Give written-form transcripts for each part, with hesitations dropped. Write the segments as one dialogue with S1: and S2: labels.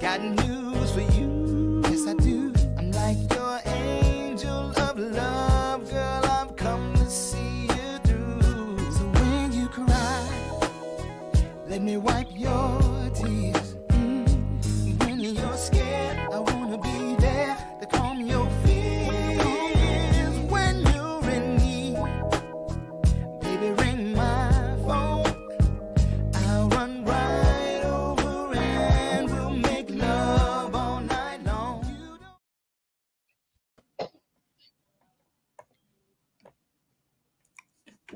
S1: got news for you. Yes, I do. I'm like your angel of love, girl. I've come to see you through. So when you cry, let me wipe your tears. When you're scared, I wanna be there to calm your fears. When you're in need, baby, ring my phone. I'll run right over and we'll make love all night long.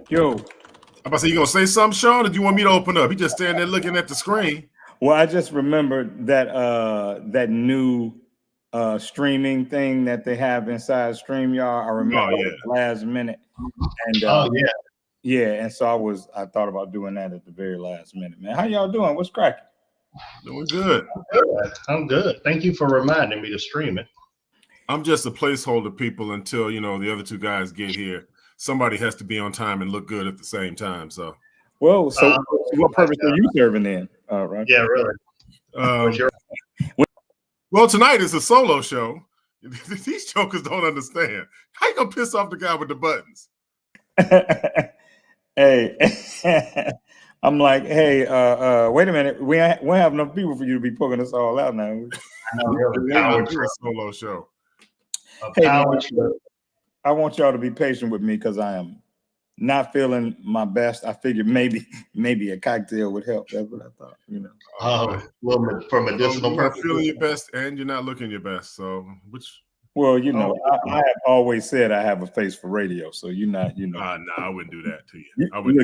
S2: Yo.
S3: I'm about to say, you gonna say something, Sean, or do you want me to open up? He just standing there looking at the screen.
S2: Well, I just remembered that that new streaming thing that they have inside StreamYard. I remember it last minute. And and so I thought about doing that at the very last minute, man. How y'all doing? What's cracking?
S3: Doing good.
S4: I'm good. Thank you for reminding me to stream it.
S3: I'm just a placeholder, people, until the other two guys get here. Somebody has to be on time and look good at the same time. So,
S2: well, what purpose are you serving then? Right?
S4: Yeah, really.
S3: Well, tonight is a solo show. These jokers don't understand. How you gonna piss off the guy with the buttons?
S2: Hey, I'm like, hey, wait a minute. We have enough people for you to be pulling us all out now.
S3: We're a solo show.
S2: Hey, man, I want y'all to be patient with me because I am not feeling my best. I figured maybe a cocktail would help. That's what I thought,
S4: Oh, well, for medicinal
S3: you're not
S4: purposes.
S3: feeling your best and you're not looking your best. So
S2: Well, I have always said I have a face for radio, so you're not,
S3: No, I wouldn't do that to you.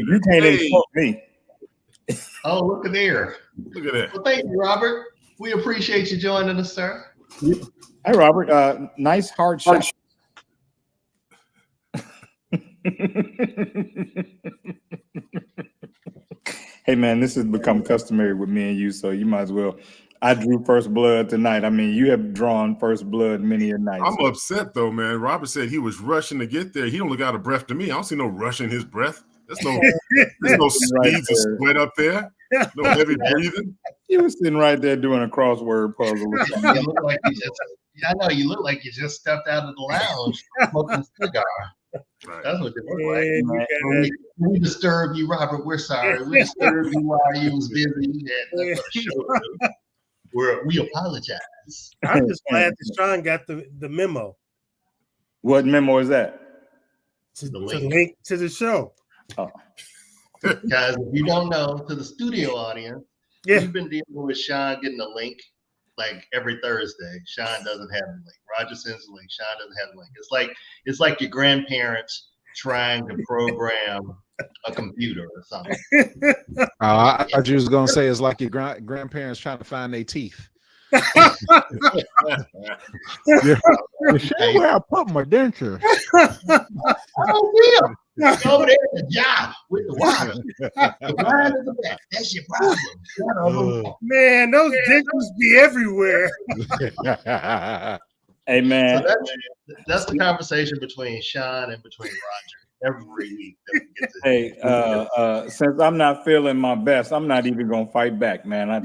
S2: You can't insult me.
S4: Oh, look at there.
S3: Look at that.
S4: Well, thank you, Robert. We appreciate you joining us, sir.
S2: Hey, Robert. Nice hard shot. Hey, man, this has become customary with me and you, so you might as well. I drew first blood tonight. I mean, you have drawn first blood many a night.
S3: I'm upset though, man. Robert said he was rushing to get there. He don't look out of breath to me. I don't see no rush in his breath. There's no speeds of sweat up there. No heavy breathing.
S2: You were sitting right there doing a crossword puzzle.
S4: You look like I know you look like you just stepped out of the lounge smoking a cigar. Right. That's what it looked like. We disturbed you, Robert. We're sorry. We disturbed you while you was busy. We apologize.
S5: I'm just glad that Sean got the memo.
S2: What memo is that?
S4: The
S5: link to the show.
S2: Oh.
S4: Guys, if you don't know, to the studio audience, we've been dealing with Sean getting a link like every Thursday. Sean doesn't have a link. Roger sends a link. Sean doesn't have a link. It's like your grandparents trying to program a computer or something.
S6: I thought you was gonna say it's like your grandparents trying to find their teeth.
S5: Yeah.
S6: Where I put my denture.
S4: Oh, yeah. Over there at the job with the wire. The blind in the back. That's your problem.
S5: Man, those dentures be everywhere.
S2: Hey, man.
S4: So that's the conversation between Sean and between Roger every week. That we get to
S2: hey, since I'm not feeling my best, I'm not even gonna fight back, man.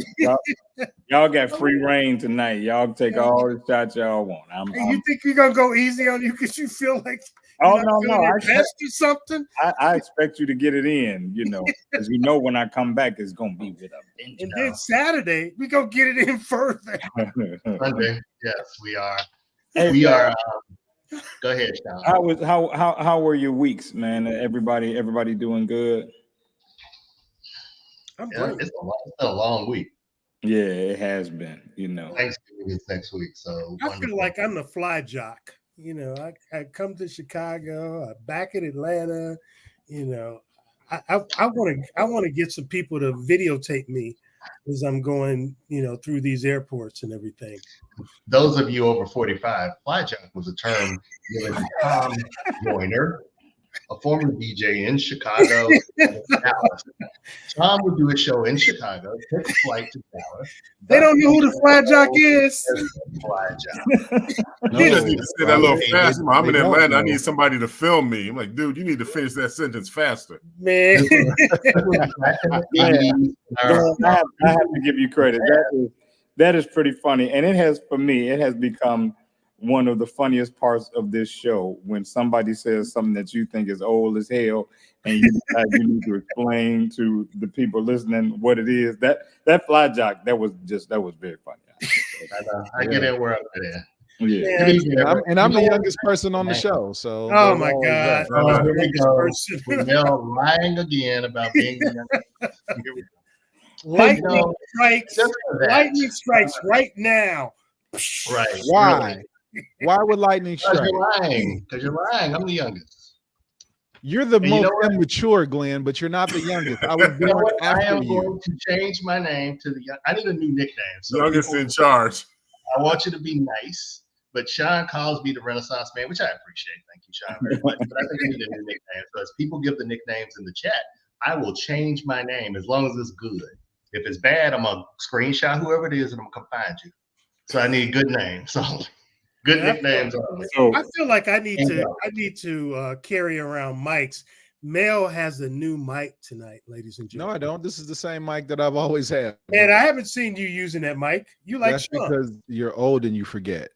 S2: Y'all got free reign tonight. Y'all take all the shots y'all want.
S5: You think we're gonna go easy on you because you feel like
S2: no,
S5: I best or something?
S2: I expect you to get it in, because when I come back, it's gonna be with a
S5: and then Saturday we gonna get it in further.
S4: Sunday, yes, we are.
S2: Hey,
S4: we are. Go ahead, Sean.
S2: How were your weeks, man? Everybody doing good?
S5: I'm great.
S4: It's been a long week.
S2: Yeah, it has been.
S4: Thanksgiving is next week, so
S5: I feel like I'm the fly jock. I come to Chicago, I'm back in Atlanta. I want to get some people to videotape me as I'm going, through these airports and everything.
S4: Those of you over 45, fly jock was a term given to Tom Joyner, a former DJ in Chicago and Dallas. Tom would do a show in Chicago, take a flight to Dallas.
S5: They don't know who the fly jock is.
S4: Fly jock.
S3: You just need to say that a little faster. I'm in Atlanta. I need somebody to film me. I'm like, dude, you need to finish that sentence faster.
S5: Man.
S2: I have to give you credit. that is pretty funny. And it has, for me, it has become one of the funniest parts of this show when somebody says something that you think is old as hell, and you need to explain to the people listening what it is. That fly jock, that was very funny.
S4: I get it where I'm at.
S2: Yeah.
S6: And I'm the youngest person on the show. So
S5: oh my God.
S4: Here we go. We're now lying again about being the youngest. Here we go.
S5: Lightning strikes right now.
S4: Right.
S6: Why?
S4: Really.
S6: Why would lightning strike?
S4: Because you're lying. I'm the youngest.
S6: You're the most immature, Glenn, but you're not the youngest. I was born after
S4: I am
S6: you.
S4: going to change my name to the. I need a new nickname. So
S3: youngest in charge.
S4: I want you to be nice, but Sean calls me the Renaissance Man, which I appreciate. Thank you, Sean, very much. But I think I need a new nickname. So as people give the nicknames in the chat, I will change my name as long as it's good. If it's bad, I'm gonna screenshot whoever it is and I'm gonna come find you. So I need good names. So good nicknames.
S5: I feel like I need to carry around mics. Mel has a new mic tonight, ladies and gentlemen.
S6: No, I don't. This is the same mic that I've always had.
S5: Man, I haven't seen you using that mic. You like
S6: That's
S5: Sean.
S6: because you're old and you forget.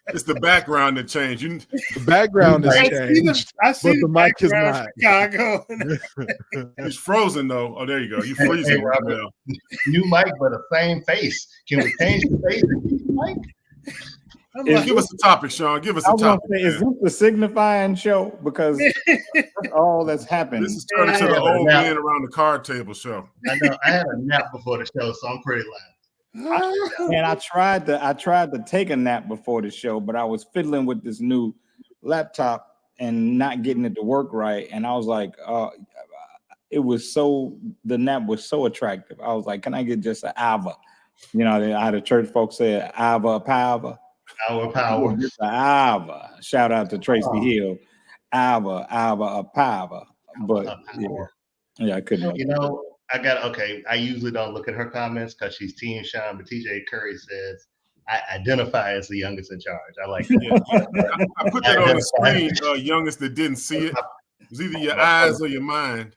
S3: It's the background that changed.
S6: The background has changed.
S5: I see
S6: but the mic is not.
S5: Chicago.
S3: He's frozen though. Oh, there you go. You freezing,
S4: Robert. New mic, but the same face. Can we change the face and keep the mic?
S3: Give us the topic, Sean. Give us the topic.
S2: Is this the signifying show? Because that's all that's happened.
S3: This is turning to the old man around the card table show.
S4: I know. I had a nap before the show, so I'm pretty loud.
S2: And I tried to take a nap before the show, but I was fiddling with this new laptop and not getting it to work right. And I was like, the nap was so attractive. I was like, can I get just an hour? You know, how the church folks said, hour power.
S4: Our power.
S2: Just an hour. Shout out to Tracy Hill. Hour of power. But yeah, I couldn't.
S4: You know, I usually don't look at her comments because she's Team Sean, but TJ Curry says, I identify as the youngest in charge. I like that.
S3: I put that on the screen, youngest that didn't see it. It was either your eyes or your mind.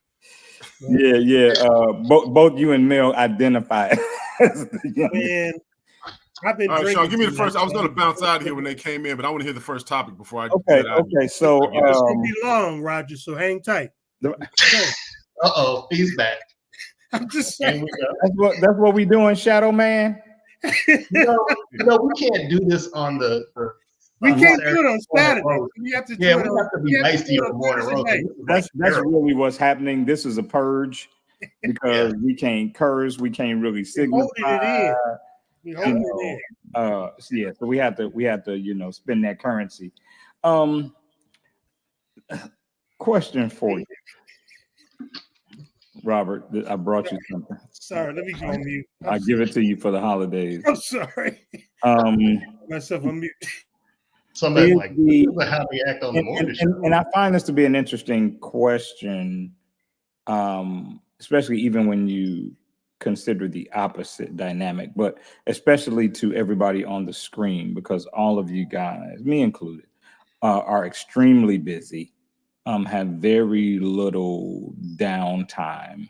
S2: Yeah. Both you and Mel identify as the youngest.
S5: Man, I've been
S3: all right, Sean, give me the first. I was going to bounce out of here when they came in, but I want to hear the first topic before I
S2: get out. Okay, so
S5: it's going to be long, Roger, so hang tight.
S4: Uh-oh, he's back.
S5: I'm just saying.
S2: That's what we doing, Shadow Man.
S4: No, we can't do this on the
S5: we can't do it on Saturday. We have to
S4: we have to be nice to you on Morning Road.
S2: That's really what's happening. This is a purge because we can't curse, we can't really signify. So we have to spend that currency. Question for you, Robert. I brought you something.
S5: Sorry, let me go on mute.
S2: I'll give it to you for the holidays.
S5: I'm sorry. Myself on mute.
S4: Somebody how we act on the morning show.
S2: And I find this to be an interesting question, especially even when you consider the opposite dynamic, but especially to everybody on the screen, because all of you guys, me included, are extremely busy, have very little downtime.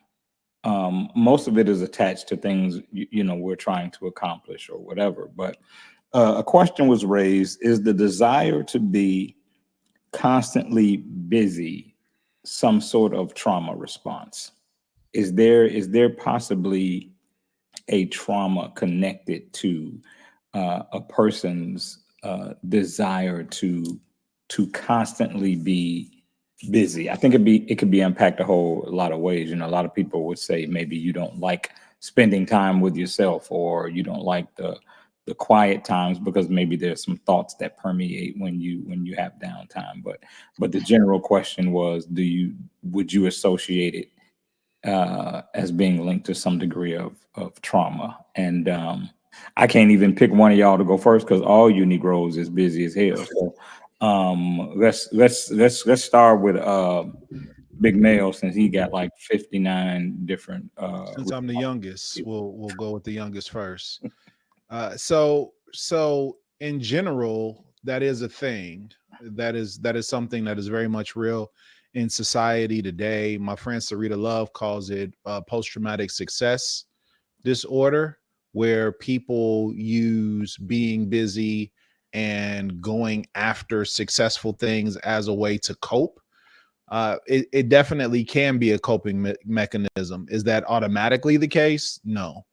S2: Most of it is attached to things we're trying to accomplish or whatever. But a question was raised: is the desire to be constantly busy some sort of trauma response? Is there possibly a trauma connected to a person's desire to constantly be busy? I think it could be unpacked a lot of ways. A lot of people would say maybe you don't like spending time with yourself, or you don't like the quiet times because maybe there's some thoughts that permeate when you have downtime. But the general question was, would you associate it as being linked to some degree of trauma? And I can't even pick one of y'all to go first because all you Negroes is busy as hell. So let's start with Big Male, since he got like 59 different.
S6: Since I'm the youngest, we'll go with the youngest first. So in general, that is a thing. That is something that is very much real in society today. My friend Sarita Love calls it post-traumatic success disorder, where people use being busy and going after successful things as a way to cope. It definitely can be a coping mechanism. Is that automatically the case? No.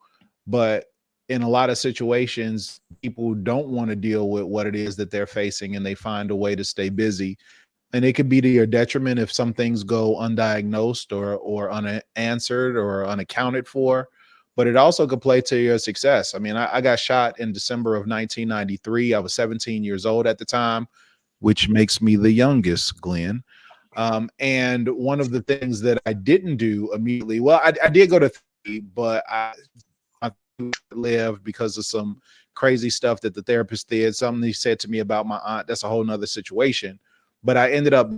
S6: But in a lot of situations, people don't want to deal with what it is that they're facing, and they find a way to stay busy. And it could be to your detriment if some things go undiagnosed or unanswered or unaccounted for. But it also could play to your success. I mean, I got shot in December of 1993. I was 17 years old at the time, which makes me the youngest, Glenn. And one of the things that I didn't do immediately, well, I did go to therapy, but I lived because of some crazy stuff that the therapist did. Something he said to me about my aunt. That's a whole nother situation. But I ended up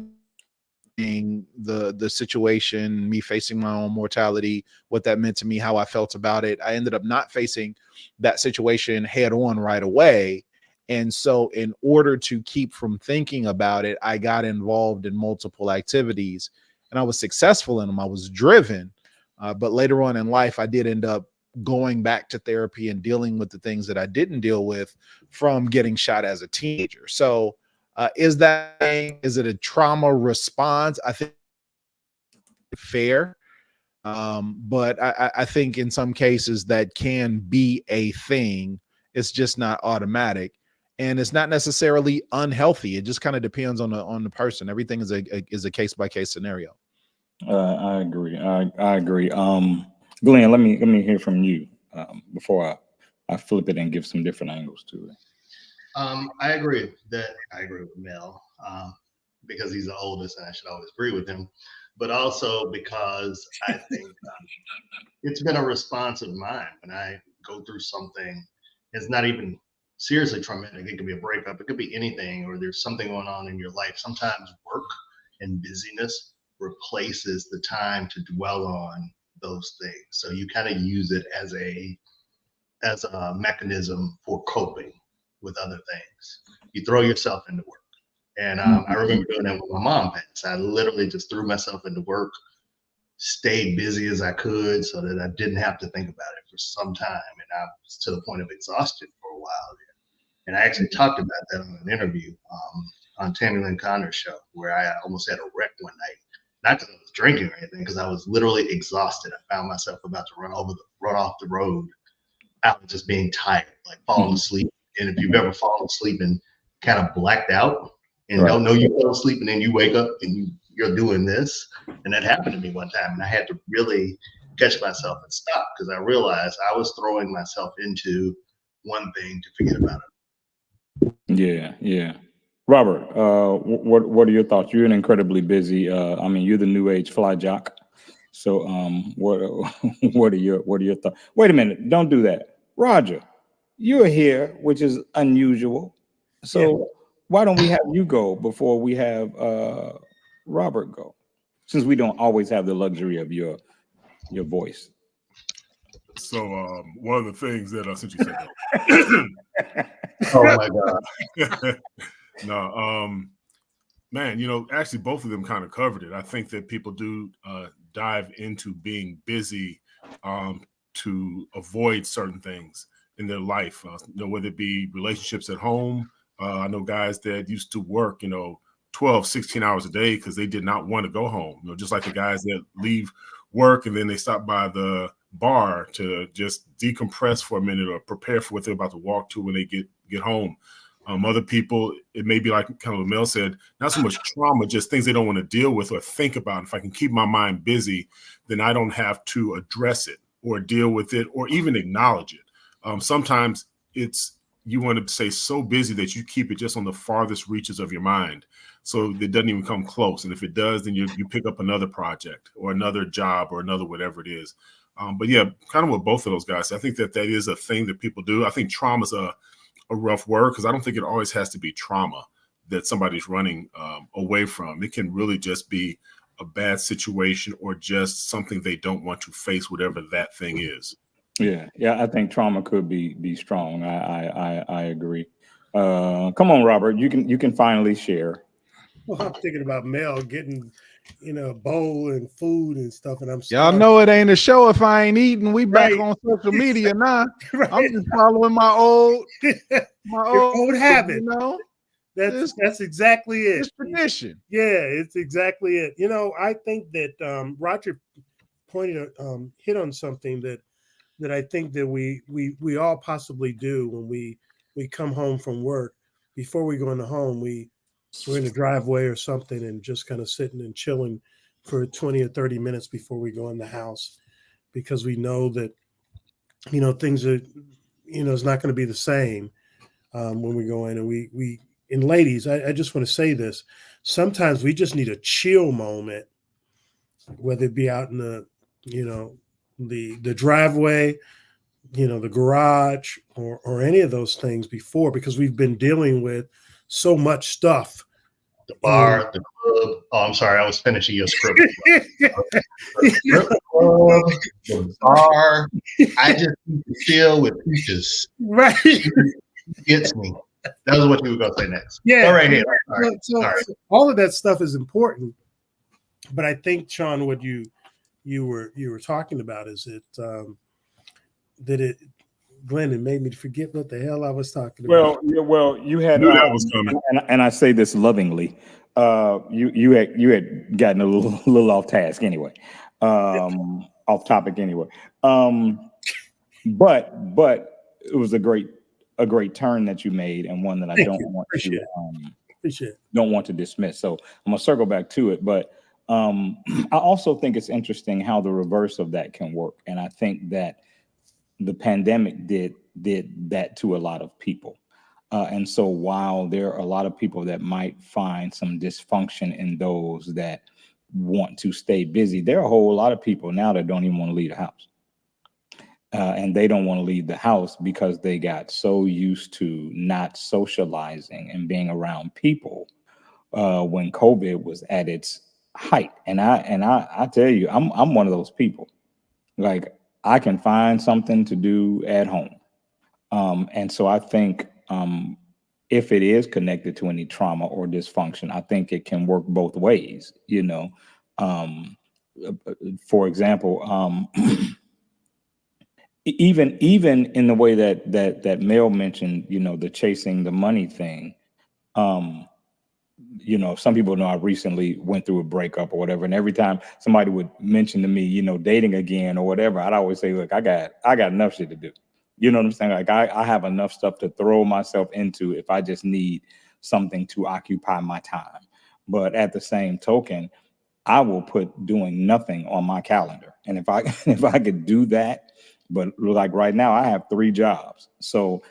S6: being the situation, me facing my own mortality, what that meant to me, how I felt about it. I ended up not facing that situation head on right away. And so in order to keep from thinking about it, I got involved in multiple activities, and I was successful in them. I was driven. But later on in life, I did end up going back to therapy and dealing with the things that I didn't deal with from getting shot as a teenager. So is it a trauma response? I think fair. But I think in some cases that can be a thing. It's just not automatic. And it's not necessarily unhealthy. It just kind of depends on the person. Everything is a case by case scenario.
S2: I agree. I agree. Glenn, let me hear from you before I flip it and give some different angles to it.
S4: I agree with Mel because he's the oldest, and I should always agree with him. But also because I think it's been a response of mine when I go through something. It's not even seriously traumatic. It could be a breakup. It could be anything, or there's something going on in your life. Sometimes work and busyness replaces the time to dwell on those things. So you kind of use it as a mechanism for coping with other things. You throw yourself into work. And I remember doing that when my mom passed. I literally just threw myself into work, stayed busy as I could so that I didn't have to think about it for some time. And I was to the point of exhaustion for a while. And I actually talked about that on an interview on Tammy Lynn Connor's show, where I almost had a wreck one night. Not because I was drinking or anything, because I was literally exhausted. I found myself about to run off the road out of just being tired, like falling asleep. And if you've ever fallen asleep and kind of blacked out and don't know you fell asleep, and then you wake up and you're doing this, and that happened to me one time, and I had to really catch myself and stop because I realized I was throwing myself into one thing to forget about it.
S2: Yeah. Robert, what are your thoughts? You're an incredibly busy. You're the new age fly jock. So, what are your thoughts? Wait a minute, don't do that, Roger. You're here, which is unusual. So, why don't we have you go before we have Robert go? Since we don't always have the luxury of your voice.
S3: So, one of the things that since you said
S4: that. Oh my God.
S3: No, man, actually both of them kind of covered it. I think that people do dive into being busy to avoid certain things in their life, whether it be relationships at home. I know guys that used to work, 12, 16 hours a day because they did not want to go home, just like the guys that leave work and then they stop by the bar to just decompress for a minute or prepare for what they're about to walk to when they get home. Other people, it may be like kind of what Mel said, not so much trauma, just things they don't want to deal with or think about. If I can keep my mind busy, then I don't have to address it or deal with it or even acknowledge it. Sometimes you want to say so busy that you keep it just on the farthest reaches of your mind. So it doesn't even come close. And if it does, then you pick up another project or another job or another whatever it is. But yeah, kind of with both of those guys, I think that is a thing that people do. I think trauma is a rough word because I don't think it always has to be trauma that somebody's running away from. It can really just be a bad situation or just something they don't want to face, whatever that thing is.
S2: Yeah, I think trauma could be strong. I agree. Come on, Robert, you can finally share.
S5: Well, I'm thinking about Mel getting bowl and food and stuff, and I'm
S6: Y'all
S5: starving.
S6: know it ain't a show if I ain't eating. We back
S5: Right.
S6: on social media now.
S5: Right.
S6: I'm just following my old
S5: Your old habit.
S6: you know.
S5: That's exactly it.
S6: It's tradition.
S5: Yeah, it's exactly it. I think that Roger hit on something that I think that we all possibly do when we come home from work. Before we go into home, we're in the driveway or something and just kind of sitting and chilling for 20 or 30 minutes before we go in the house, because we know that things are it's not going to be the same when we go in. And we and ladies, I just want to say this: sometimes we just need a chill moment, whether it be out in the the driveway, the garage, or any of those things before, because we've been dealing with so much stuff.
S4: The bar, the club. Oh, I'm sorry, I was finishing your script. The club, the bar. I just need to chill with Peaches.
S5: Right.
S4: Gets me. That was what you were going to say next.
S5: Yeah.
S4: Go right ahead.
S5: So all of that stuff is important, but I think, Sean, what you were talking about is that Glenn, it made me forget what the hell I was talking about.
S2: Well, you had
S3: that was coming,
S2: and I say this lovingly. You had gotten a little off task anyway, off topic anyway. But it was a great turn that you made, and one that I don't want to dismiss. So I'm gonna circle back to it, but I also think it's interesting how the reverse of that can work, and I think that the pandemic did that to a lot of people. And so while there are a lot of people that might find some dysfunction in those that want to stay busy, there are a whole lot of people now that don't even want to leave the house. And they don't want to leave the house because they got so used to not socializing and being around people when COVID was at its height. And I tell you, I'm one of those people. Like, I can find something to do at home. And so I think if it is connected to any trauma or dysfunction, I think it can work both ways, for example, even in the way that Mel mentioned, the chasing the money thing. Some people know I recently went through a breakup or whatever, and every time somebody would mention to me, dating again or whatever, I'd always say, look, I got enough shit to do. You know what I'm saying? Like, I have enough stuff to throw myself into if I just need something to occupy my time. But at the same token, I will put doing nothing on my calendar. And if I could do that, but like right now, I have 3 jobs. So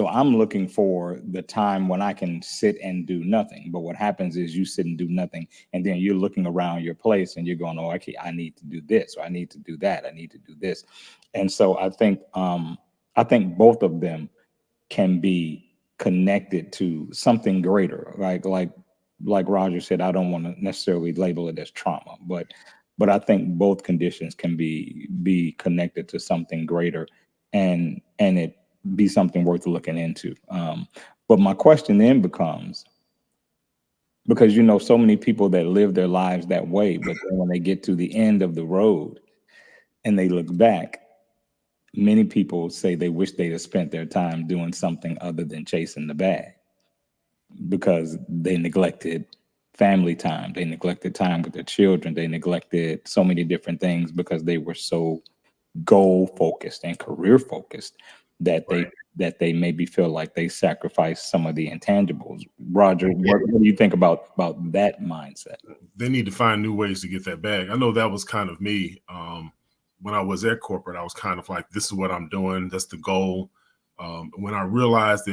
S2: I'm looking for the time when I can sit and do nothing. But what happens is you sit and do nothing, and then you're looking around your place and you're going, oh, okay, I need to do this, or I need to do that, I need to do this. And so I think both of them can be connected to something greater. Like Roger said, I don't want to necessarily label it as trauma, but I think both conditions can be connected to something greater, and it be something worth looking into. But my question then becomes, because so many people that live their lives that way, but then when they get to the end of the road and they look back, many people say they wish they'd have spent their time doing something other than chasing the bag, because they neglected family time, they neglected time with their children, they neglected so many different things because they were so goal focused and career focused that they maybe feel like they sacrificed some of the intangibles. Roger, what do you think about that mindset?
S3: They need to find new ways to get that bag. I know that was kind of me. When I was at corporate, I was kind of like, this is what I'm doing. That's the goal. When I realized,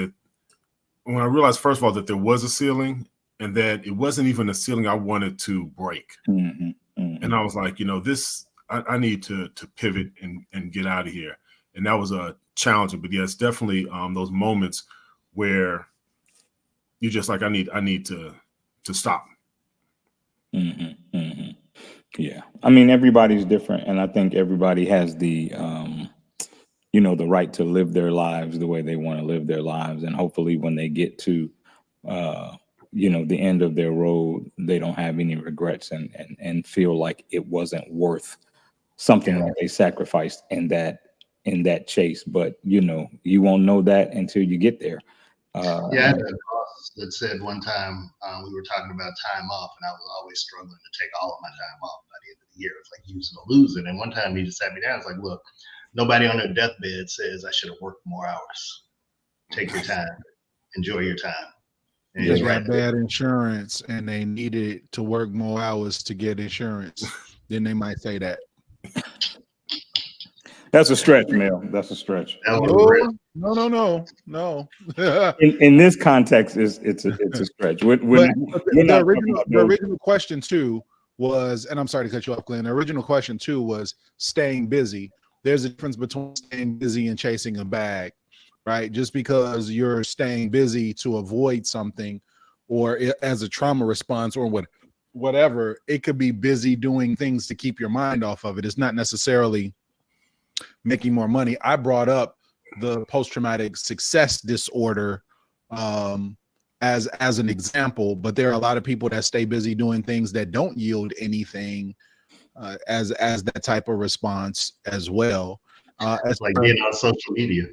S3: first of all, that there was a ceiling, and that it wasn't even a ceiling I wanted to break.
S2: Mm-hmm, mm-hmm.
S3: And I was like, I need to pivot and get out of here. And that was a challenging, but yes, definitely those moments where you're just like, I need to stop.
S2: Mm-hmm, mm-hmm. Yeah. I mean, everybody's different. And I think everybody has the, the right to live their lives the way they want to live their lives. And hopefully when they get to the end of their road, they don't have any regrets and feel like it wasn't worth something that they sacrificed in that chase. But you won't know that until you get there.
S4: I had a boss that said one time we were talking about time off, and I was always struggling to take all of my time off by the end of the year. It's like use it or lose it. And one time he just sat me down. It's like, look, nobody on their deathbed says I should have worked more hours. Take your time, enjoy your time. And
S6: they got bad insurance and they needed to work more hours to get insurance. Then they might say that.
S2: That's a stretch, Mel. That's a stretch.
S6: No.
S2: In this context, it's a stretch.
S6: The original question too was, and I'm sorry to cut you off, Glenn. The original question too was staying busy. There's a difference between staying busy and chasing a bag, right? Just because you're staying busy to avoid something, or as a trauma response, or whatever, it could be busy doing things to keep your mind off of it. It's not necessarily making more money. I brought up the post-traumatic success disorder as an example, but there are a lot of people that stay busy doing things that don't yield anything as that type of response as well.
S4: It's like being on social media.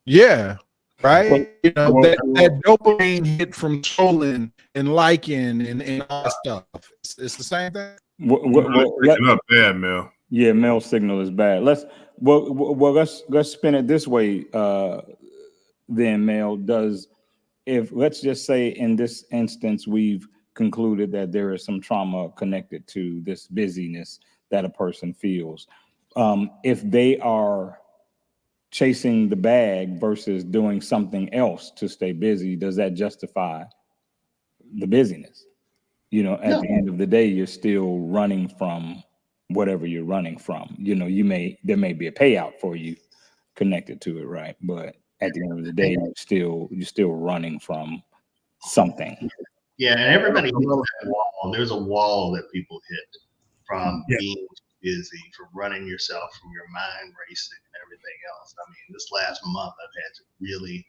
S6: Yeah, right. That dopamine hit from trolling and liking and all that stuff. It's the same thing.
S3: Picking up bad, Mel.
S2: Yeah, Mel signal is bad. Let's spin it this way. Then, Mel, let's just say in this instance we've concluded that there is some trauma connected to this busyness that a person feels. If they are chasing the bag versus doing something else to stay busy, does that justify the busyness? At the end of the day, you're still running from whatever you're running from. There may be a payout for you connected to it, right? But at the end of the day, you're still running from something.
S4: Yeah, and everybody hits that wall. There's a wall that people hit from being busy, from running yourself, from your mind racing and everything else. I mean, this last month I've had to really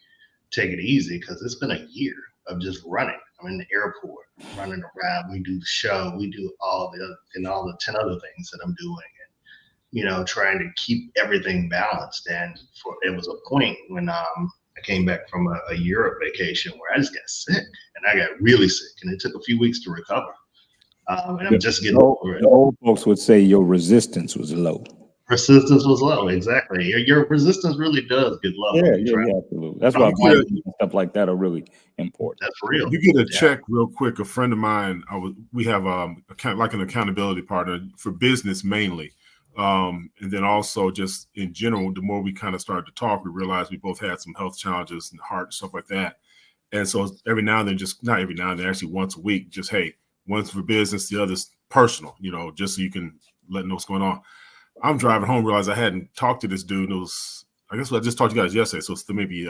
S4: take it easy because it's been a year of just running. I'm in the airport, running around. We do the show, we do all the 10 other things that I'm doing, and trying to keep everything balanced. And it was a point when I came back from a Europe vacation where I just got sick, and I got really sick, and it took a few weeks to recover. And I'm just getting over it.
S2: The old folks would say your resistance was low.
S4: Persistence was low, exactly. Your resistance really does get low.
S2: Yeah, absolutely. That's why stuff like that are really important.
S4: That's real.
S3: You get a check real quick. A friend of mine, we have like an accountability partner for business mainly, and then also just in general. The more we kind of started to talk, we realized we both had some health challenges and heart and stuff like that. And so every now and then, not every now and then, actually once a week, just hey, one's for business, the other's personal. Just so you can let know what's going on. I'm driving home, realized I hadn't talked to this dude. It was, I guess I just talked to you guys yesterday, so it's maybe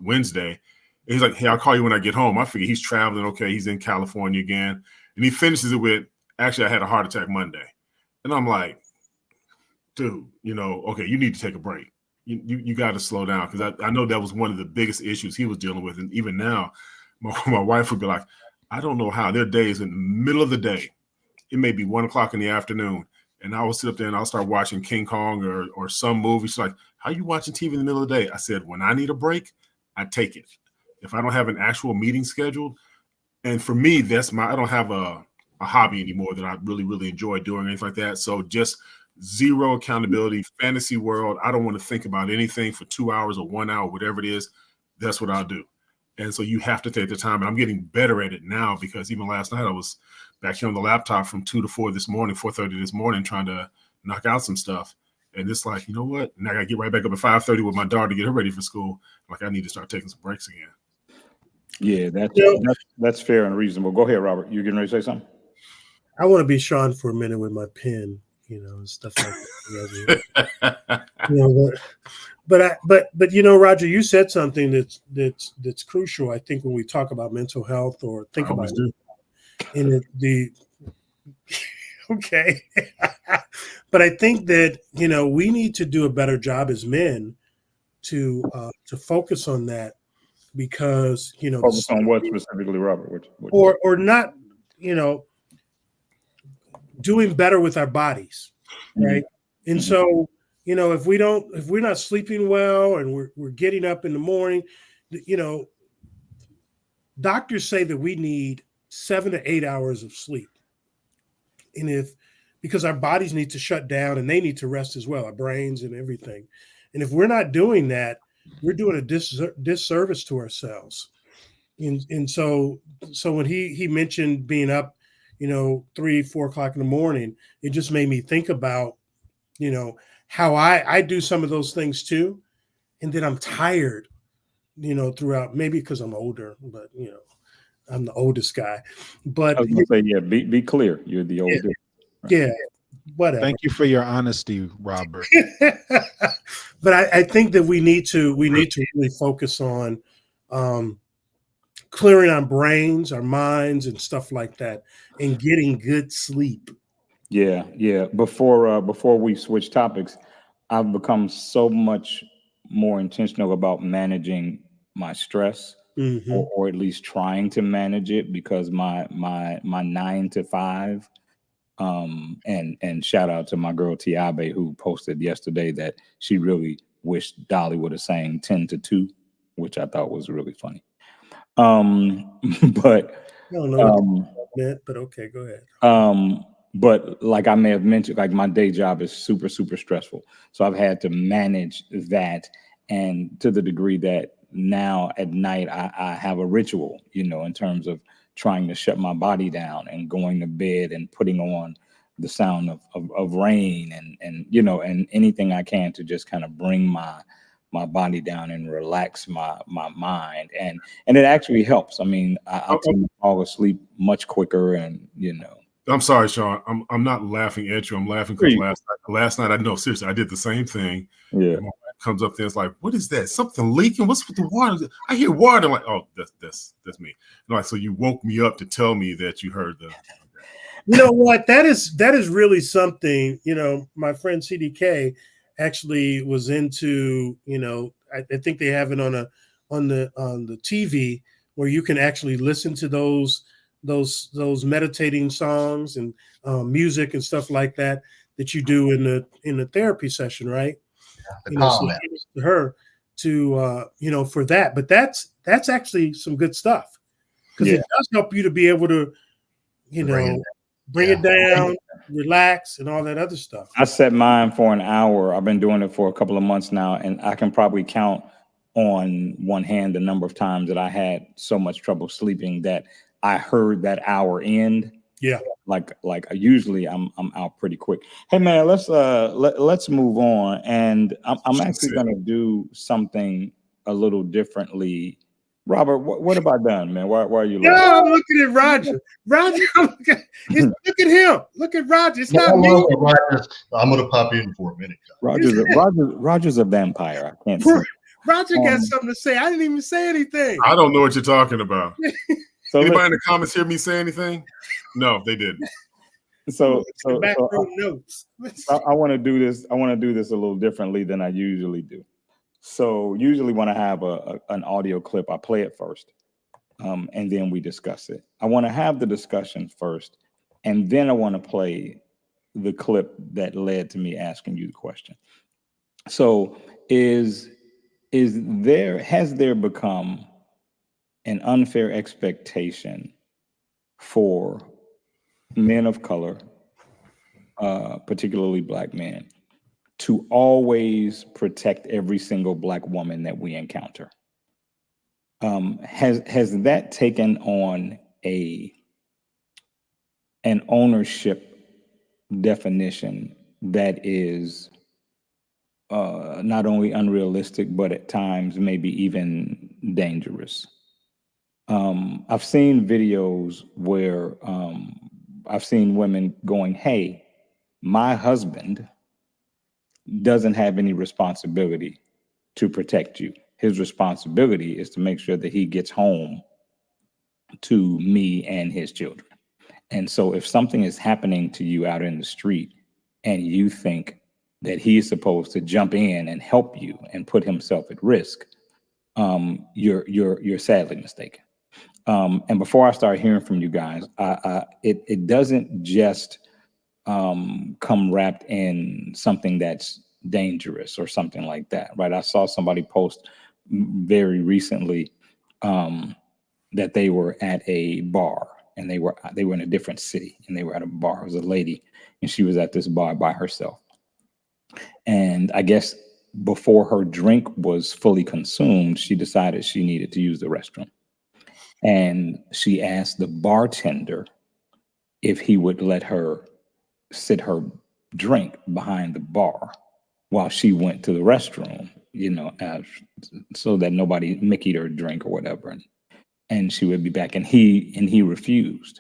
S3: Wednesday. And he's like, hey, I'll call you when I get home. I figure he's traveling. Okay, he's in California again. And he finishes it with, actually, I had a heart attack Monday. And I'm like, dude, okay, you need to take a break. You got to slow down, because I know that was one of the biggest issues he was dealing with. And even now, my wife would be like, I don't know how. There are days in the middle of the day, it may be 1 o'clock in the afternoon, and I will sit up there and I'll start watching King Kong or some movie. She's like, how are you watching TV in the middle of the day? I said, when I need a break, I take it. If I don't have an actual meeting scheduled, and for me, I don't have a hobby anymore that I really, really enjoy doing, anything like that. So just zero accountability, fantasy world. I don't want to think about anything for 2 hours or 1 hour, whatever it is. That's what I'll do. And so you have to take the time. And I'm getting better at it now, because even last night I was back here on the laptop from 2 to 4 this morning, 4:30 this morning, trying to knock out some stuff. And it's like, you know what? And I got to get right back up at 5:30 with my daughter to get her ready for school. Like, I need to start taking some breaks again.
S2: Yeah, that's fair and reasonable. Go ahead, Robert. You getting ready to say something?
S5: I want to be Sean for a minute with my pen, and stuff like that. But Roger, you said something that's crucial. I think when we talk about mental health or think about it, in okay, but I think that we need to do a better job as men to focus on that because, you know,
S2: focus on what specifically, Robert? What?
S5: Or not, you know, doing better with our bodies, right? Mm-hmm. And so, you know, if we're not sleeping well and we're getting up in the morning, you know, doctors say that we need 7 to 8 hours of sleep. And because our bodies need to shut down and they need to rest as well, our brains and everything. And if we're not doing that, we're doing a disservice to ourselves. And so when he mentioned being up, you know, 3, 4 o'clock in the morning, it just made me think about, you know, how I do some of those things too. And then I'm tired, you know, throughout, maybe because I'm older, but, you know, I'm the oldest guy. But
S2: I was gonna say, yeah, be clear. You're the oldest.
S5: Yeah, whatever.
S6: Thank you for your honesty, Robert.
S5: But I think that we need to really focus on clearing our brains, our minds, and stuff like that, and getting good sleep.
S2: Yeah. Before we switch topics, I've become so much more intentional about managing my stress, or at least trying to manage it, because my 9 to 5. And shout out to my girl Tiabe, who posted yesterday that she really wished Dolly would have sang 10 to 2, which I thought was really funny. But
S5: I don't know what that meant, but okay, go ahead.
S2: But like I may have mentioned, like my day job is super, super stressful. So I've had to manage that. And to the degree that now at night, I have a ritual, you know, in terms of trying to shut my body down and going to bed and putting on the sound of rain and, you know, and anything I can to just kind of bring my body down and relax my mind. And it actually helps. I mean, I tend to fall asleep much quicker, and, you know.
S3: I'm sorry, Sean. I'm not laughing at you. I'm laughing because last night, I know, seriously, I did the same thing.
S2: Yeah.
S3: My wife comes up there, it's like, what is that? Something leaking? What's with the water? I hear water. I'm like, oh, that's me. And like, so you woke me up to tell me that you heard the.
S5: You know what? That is really something. You know, my friend CDK actually was into. You know, I think they have it on the TV where you can actually listen to those meditating songs and music and stuff like that you do in the therapy session, right? You know, so to her to you know, for that. But that's actually some good stuff, because it does help you to be able to, you know, bring it down, relax, and all that other stuff.
S2: I set mine for an hour. I've been doing it for a couple of months now, and I can probably count on one hand the number of times that I had so much trouble sleeping that I heard that hour end.
S5: Yeah.
S2: Like usually I'm out pretty quick. Hey man, let's move on. And I'm actually gonna do something a little differently. Robert, what have I done, man? Why are you laughing?
S5: No, I'm looking at Roger. Look at him. Look at Roger. It's not me.
S4: I'm gonna pop in for a minute.
S2: Roger's a vampire. I can't see.
S5: Roger got something to say. I didn't even say anything.
S3: I don't know what you're talking about. So anybody in the comments hear me say anything? No, they didn't.
S2: So
S5: notes.
S2: I want to do this. I want to do this a little differently than I usually do. So usually when I have an audio clip, I play it first, and then we discuss it. I want to have the discussion first, and then I want to play the clip that led to me asking you the question. So has there become an unfair expectation for men of color, particularly Black men, to always protect every single Black woman that we encounter? Has that taken on an ownership definition that is not only unrealistic, but at times maybe even dangerous? I've seen videos where I've seen women going, hey, my husband doesn't have any responsibility to protect you. His responsibility is to make sure that he gets home to me and his children. And so if something is happening to you out in the street and you think that he's supposed to jump in and help you and put himself at risk, you're sadly mistaken. And before I start hearing from you guys, it doesn't just come wrapped in something that's dangerous or something like that, right? I saw somebody post very recently that they were at a bar, and they were in a different city, and they were at a bar. It was a lady, and she was at this bar by herself. And I guess before her drink was fully consumed, she decided she needed to use the restroom. And she asked the bartender if he would let her sit her drink behind the bar while she went to the restroom, so that nobody Mickey'd her drink or whatever. And she would be back. And he refused.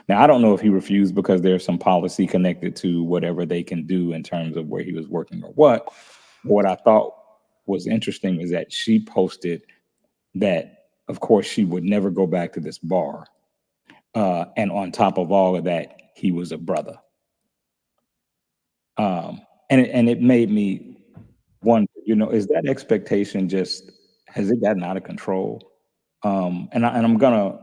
S2: Now, I don't know if he refused because there's some policy connected to whatever they can do in terms of where he was working or what. But what I thought was interesting is that she posted that, of course, she would never go back to this bar. And on top of all of that, he was a brother. And it made me wonder, is that expectation has it gotten out of control? And I'm gonna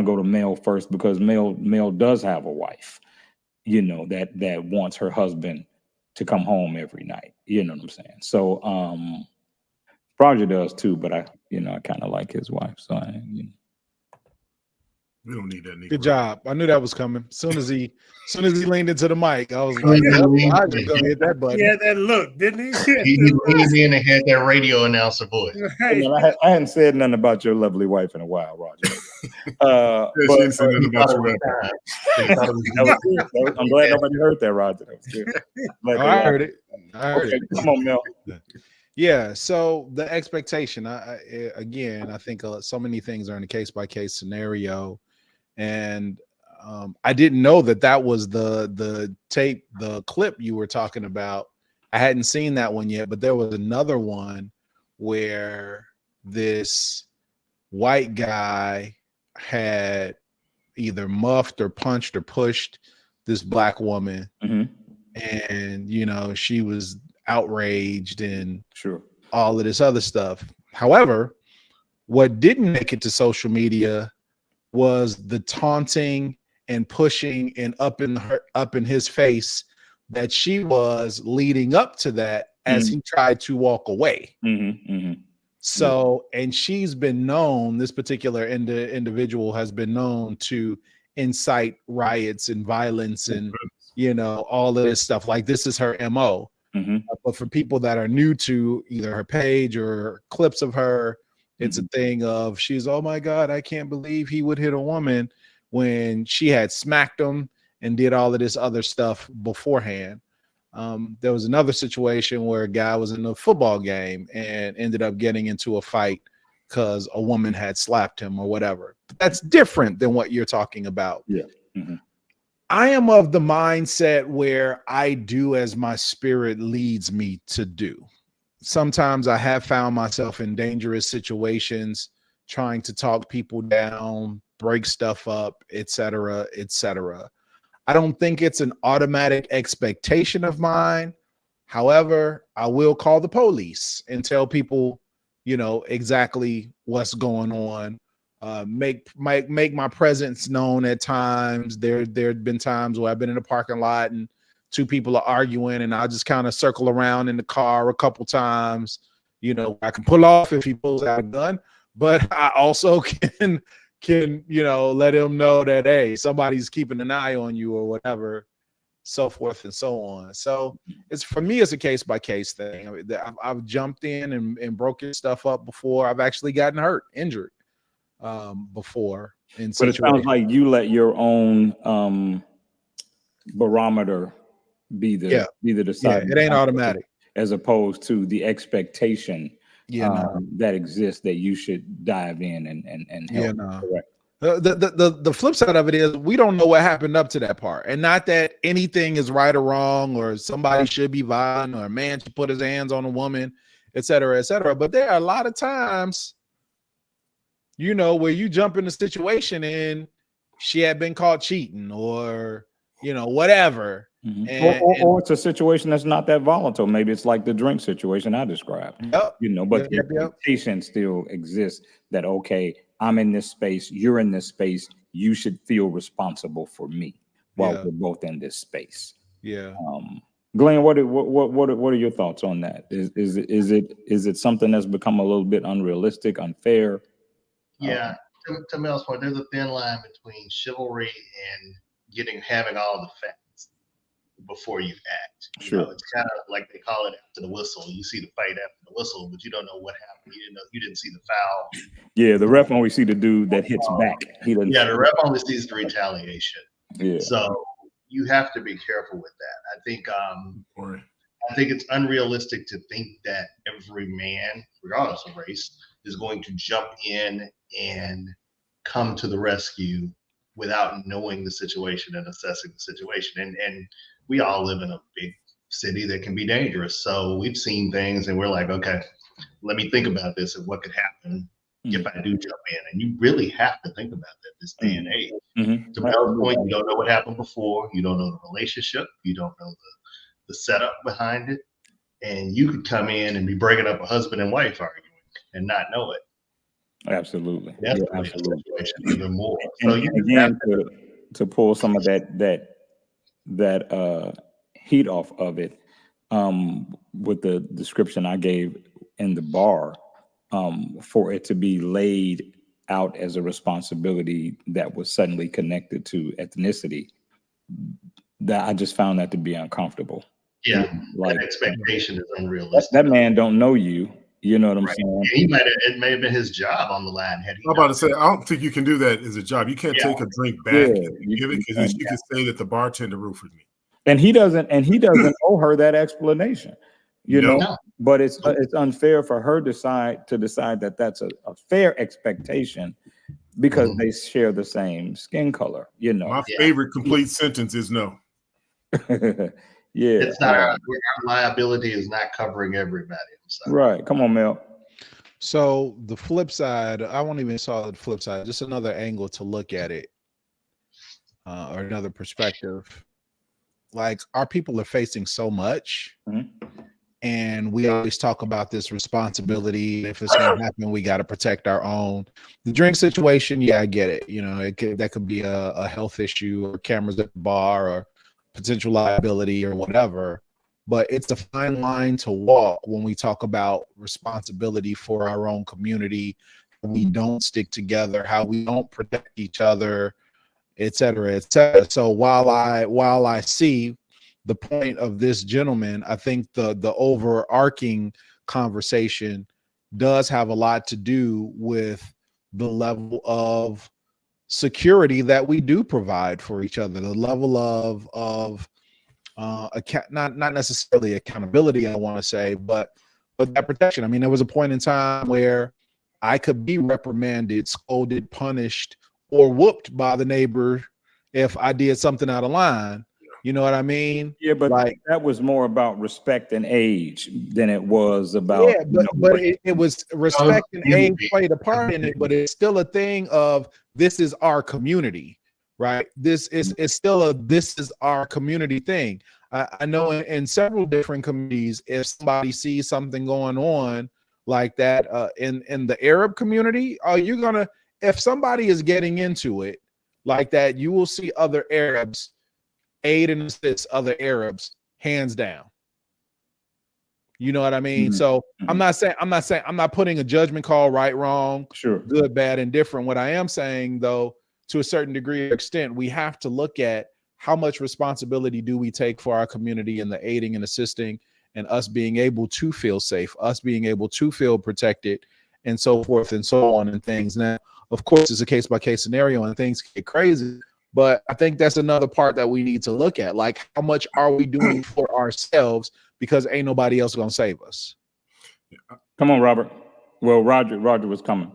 S2: go to Mel first, because Mel does have a wife, that wants her husband to come home every night. You know what I'm saying? So Roger does too, but I kind of like his wife. So
S3: we don't need that nigga.
S6: Good job. I knew that was coming. As soon as he leaned into the mic, I was like, Roger's gonna hit that button.
S5: Yeah, that look, didn't he?
S4: He leaned in and had that radio announcer voice.
S5: Hey.
S2: I hadn't said nothing about your lovely wife in a while, Roger. I'm glad nobody heard that, Roger. That was good.
S6: I heard it. Okay,
S2: come on, Mel.
S6: Yeah. So the expectation, I think so many things are in a case by case scenario, and I didn't know that was the clip you were talking about. I hadn't seen that one yet, but there was another one where this white guy had either muffed or punched or pushed this black woman, and she was outraged and all of this other stuff. However, what didn't make it to social media was the taunting and pushing and up in his face that she was leading up to that as he tried to walk away. So, and she's been known, this particular individual has been known to incite riots and violence and, all of this stuff. Like, this is her MO. But for people that are new to either her page or clips of her, it's a thing of oh my God, I can't believe he would hit a woman, when she had smacked him and did all of this other stuff beforehand. There was another situation where a guy was in a football game and ended up getting into a fight because a woman had slapped him or whatever. But that's different than what you're talking about.
S2: Yeah.
S6: I am of the mindset where I do as my spirit leads me to do. Sometimes I have found myself in dangerous situations, trying to talk people down, break stuff up, etc., etc. I don't think it's an automatic expectation of mine. However, I will call the police and tell people, exactly what's going on. Make my presence known at times. There'd been times where I've been in a parking lot and two people are arguing, and I'll just kind of circle around in the car a couple times. I can pull off if he pulls out a gun, but I also can let him know that, hey, somebody's keeping an eye on you or whatever, so forth and so on. So for me, it's a case by case thing. I've jumped in and broken stuff up before. I've actually gotten hurt, injured before.
S2: But it sounds like you let your own barometer be the deciding.
S6: It ain't automatic,
S2: as opposed to the expectation that exists that you should dive in and help. Correct.
S6: The flip side of it is we don't know what happened up to that part, and not that anything is right or wrong, or somebody should be violent, or a man should put his hands on a woman, etc., etc. But there are a lot of times, where you jump in a situation and she had been caught cheating, or whatever,
S2: Mm-hmm. Or it's a situation that's not that volatile. Maybe it's like the drink situation I described.
S6: Yep.
S2: But the expectation still exists that, okay, I'm in this space, you're in this space, you should feel responsible for me while we're both in this space.
S6: Yeah.
S2: Glenn, what are your thoughts on that? Is it something that's become a little bit unrealistic, unfair?
S4: Yeah, to Mel's point, there's a thin line between chivalry and having all the facts before you act. You know, it's kind of like they call it after the whistle. You see the fight after the whistle, but you don't know what happened. You didn't see the foul.
S2: Yeah, the ref only see the dude that hits back. He doesn't.
S4: Yeah, the ref only sees the retaliation.
S2: Yeah.
S4: So you have to be careful with that. I think it's unrealistic to think that every man, regardless of race, is going to jump in and come to the rescue without knowing the situation and assessing the situation. And we all live in a big city that can be dangerous. So we've seen things and we're like, okay, let me think about this and what could happen if I do jump in. And you really have to think about that this day and age. To Mel's point, you don't know what happened before. You don't know the relationship. You don't know the setup behind it. And you could come in and be breaking up a husband and wife arguing and not know it.
S2: Absolutely.
S4: That's
S2: absolutely.
S4: Even more.
S2: And
S4: So you
S2: again, to pull some of that heat off of it, with the description I gave in the bar, for it to be laid out as a responsibility that was suddenly connected to ethnicity, that I just found that to be uncomfortable.
S4: Yeah,
S2: like
S4: that expectation is unrealistic.
S2: That man don't know you. You know what I'm saying?
S4: Yeah, it may have been his job on the line.
S3: I'm about to say, I don't think you can do that as a job. You can't take a drink back and give it, because you can say that the bartender roofied me.
S2: And he doesn't owe her that explanation. You know, but it's unfair for her to decide that that's a fair expectation because they share the same skin color. You know,
S3: my favorite complete sentence is no.
S2: Yeah,
S4: it's not our liability is not covering everybody.
S2: Right. Come on, Mel.
S6: So the flip side, I won't even saw the flip side, just another angle to look at it, or another perspective. Like, our people are facing so much, and we always talk about this responsibility. If it's going to happen, we got to protect our own. The drink situation, yeah, I get it. You know, that could be a health issue, or cameras at the bar, or potential liability, or whatever. But it's a fine line to walk when we talk about responsibility for our own community. We don't stick together, how we don't protect each other, et cetera, et cetera. So while I see the point of this gentleman, I think the overarching conversation does have a lot to do with the level of security that we do provide for each other, the level of not necessarily accountability, I want to say, but that protection. I mean, there was a point in time where I could be reprimanded, scolded, punished, or whooped by the neighbor if I did something out of line. You know what I mean?
S2: Yeah, but like, that was more about respect and age than it was about.
S6: Yeah, but it was respect and age played a part in it, but it's still a thing of, this is our community, right? This is our community thing. I know in several different communities, if somebody sees something going on like that, in the Arab community, if somebody is getting into it like that, you will see other Arabs aid and assist other Arabs, hands down. You know what I mean? So I'm not putting a judgment call, right, wrong, good, bad, indifferent. What I am saying, though, to a certain degree or extent, we have to look at how much responsibility do we take for our community and the aiding and assisting, and us being able to feel safe, us being able to feel protected, and so forth and so on, and things. Now, of course, it's a case-by-case scenario and things get crazy, but I think that's another part that we need to look at. Like, how much are we doing for ourselves, because ain't nobody else gonna save us.
S2: Come on, Robert. Well, Roger was coming.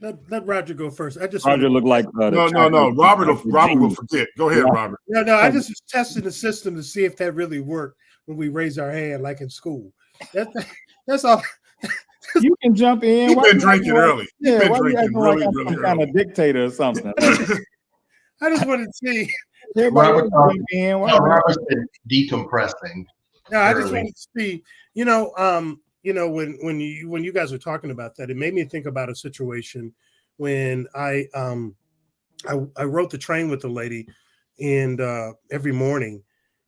S5: Let Roger go first.
S2: Roger looked like
S3: no. Robert will forget. Go ahead, Robert.
S5: No. I just was testing the system to see if that really worked when we raise our hand, like in school. That's all.
S2: You can jump in.
S3: You've been drinking early. You've been drinking really
S2: kind of dictator or something.
S5: I just wanted to see
S4: Robert, Robert's been decompressing.
S5: No, I just wanted to see, when you guys were talking about that, it made me think about a situation when I rode the train with a lady, and every morning,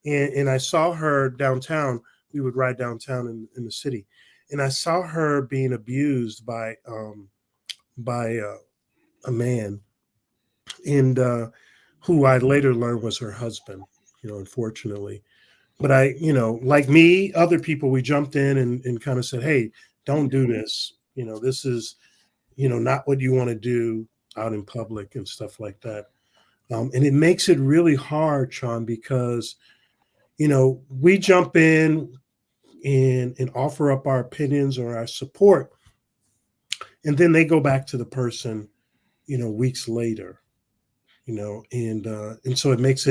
S5: and I saw her downtown. We would ride downtown in the city, and I saw her being abused by a man, and who I later learned was her husband. Unfortunately. But like me, other people, we jumped in and kind of said, hey, don't do this. This is, not what you want to do out in public and stuff like that. And it makes it really hard, Sean, because, we jump in and offer up our opinions or our support. And then they go back to the person, weeks later, and so it makes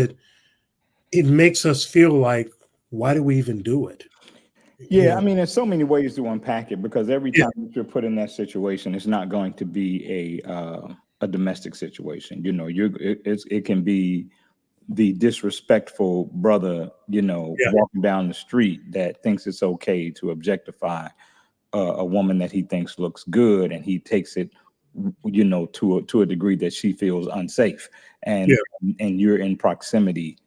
S5: us feel like, why do we even do it?
S2: Yeah, I mean, there's so many ways to unpack it, because every time you're put in that situation, it's not going to be a domestic situation. It can be the disrespectful brother, walking down the street that thinks it's okay to objectify a woman that he thinks looks good, and he takes it, to a degree that she feels unsafe, and you're in proximity.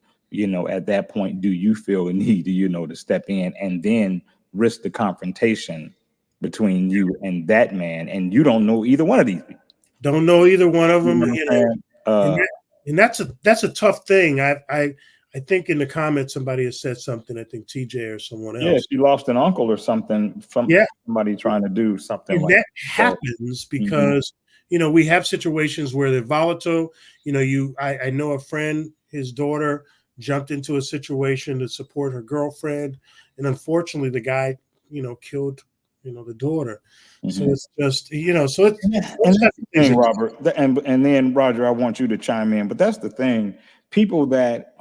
S2: At that point, do you feel a need to step in and then risk the confrontation between you and that man, and you don't know either one of these people.
S5: Don't know either one of them. And that's a tough thing. I think in the comments somebody has said something. I think TJ or someone else.
S2: Yeah, she lost an uncle or something from somebody trying to do something
S5: and
S2: like
S5: that. Happens because we have situations where they're volatile. I know a friend, his daughter jumped into a situation to support her girlfriend, and unfortunately the guy killed the daughter. So it's just so it's
S2: that's the thing, Robert, and then Roger, I want you to chime in, but that's the thing. People that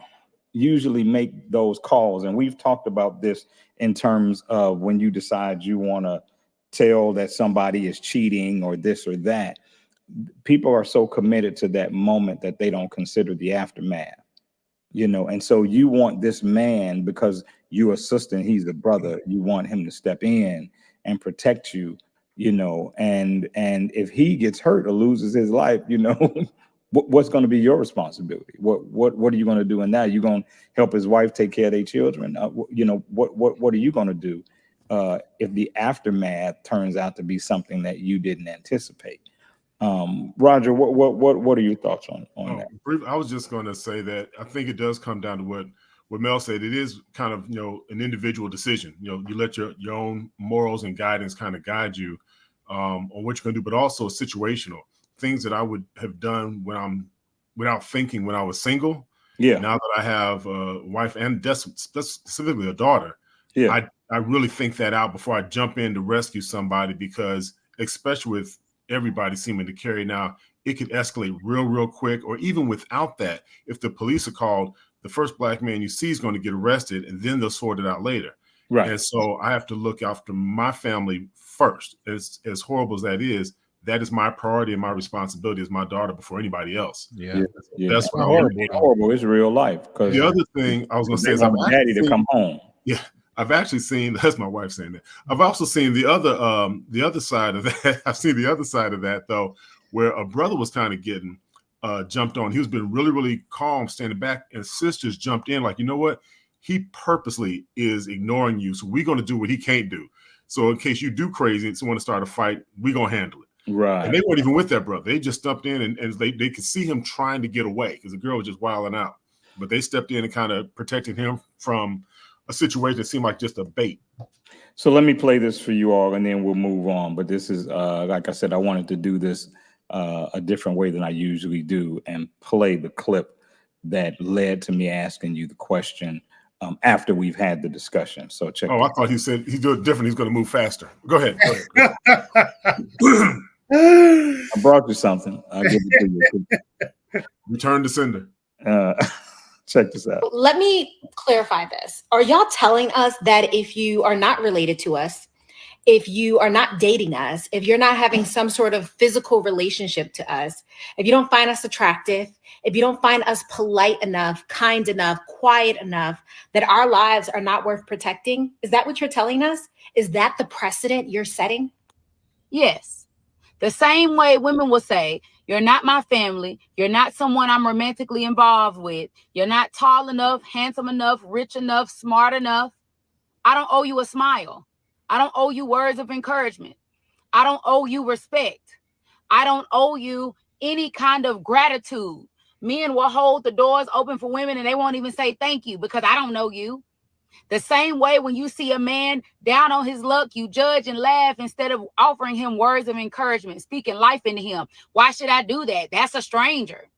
S2: usually make those calls, and we've talked about this in terms of when you decide you want to tell that somebody is cheating or this or that, people are so committed to that moment that they don't consider the aftermath. And so you want this man, because you're a sister and he's a brother, you want him to step in and protect you, and if he gets hurt or loses his life, what's going to be your responsibility? What are you going to do in that? You're going to help his wife take care of their children? What are you going to do if the aftermath turns out to be something that you didn't anticipate? Roger, what are your thoughts on that?
S3: I was just going to say that I think it does come down to what Mel said. It is kind of an individual decision. You let your own morals and guidance kind of guide you on what you're going to do, but also situational things that I would have done without thinking when I was single. Yeah. Now that I have a wife and specifically a daughter, I really think that out before I jump in to rescue somebody, because especially with everybody seeming to carry now, it could escalate real quick. Or even without that, if the police are called, the first black man you see is going to get arrested, and then they'll sort it out later. Right. And so I have to look after my family first. As horrible as that is my priority and my responsibility as my daughter before anybody else. That's
S2: horrible. It's real life. Because
S3: the other thing I was going to say is,
S2: daddy to come home.
S3: Yeah. I've actually seen, that's my wife saying that. I've also seen the other side of that. I've seen the other side of that, though, where a brother was kind of getting jumped on. He was been really calm, standing back, and sisters jumped in like, you know what? He purposely is ignoring you, so we're going to do what he can't do. So in case you do crazy and want to start a fight, we're going to handle it. Right. And they weren't even with that brother. They just stepped in and they could see him trying to get away because the girl was just wilding out. But they stepped in and kind of protected him from a situation that seemed like just a bait.
S2: So let me play this for you all, and then we'll move on. But this is, like I said, I wanted to do this a different way than I usually do, and play the clip that led to me asking you the question after we've had the discussion. So check.
S3: Oh, I thought he said he's doing different. He's going to move faster. Go ahead.
S2: I brought you something. I'll give it to
S3: you. Return to sender.
S2: Check this out.
S7: Let me clarify this. Are y'all telling us that if you are not related to us if you are not dating us, if you're not having some sort of physical relationship to us, if you don't find us attractive, if you don't find us polite enough, kind enough, quiet enough, that our lives are not worth protecting? Is that what you're telling us? Is that the precedent you're setting?
S8: Yes. The same way women will say, you're not my family. You're not someone I'm romantically involved with. You're not tall enough, handsome enough, rich enough, smart enough. I don't owe you a smile. I don't owe you words of encouragement. I don't owe you respect. I don't owe you any kind of gratitude. Men will hold the doors open for women and they won't even say thank you because I don't know you. The same way when you see a man down on his luck, you judge and laugh instead of offering him words of encouragement, speaking life into him. Why should I do that? That's a stranger.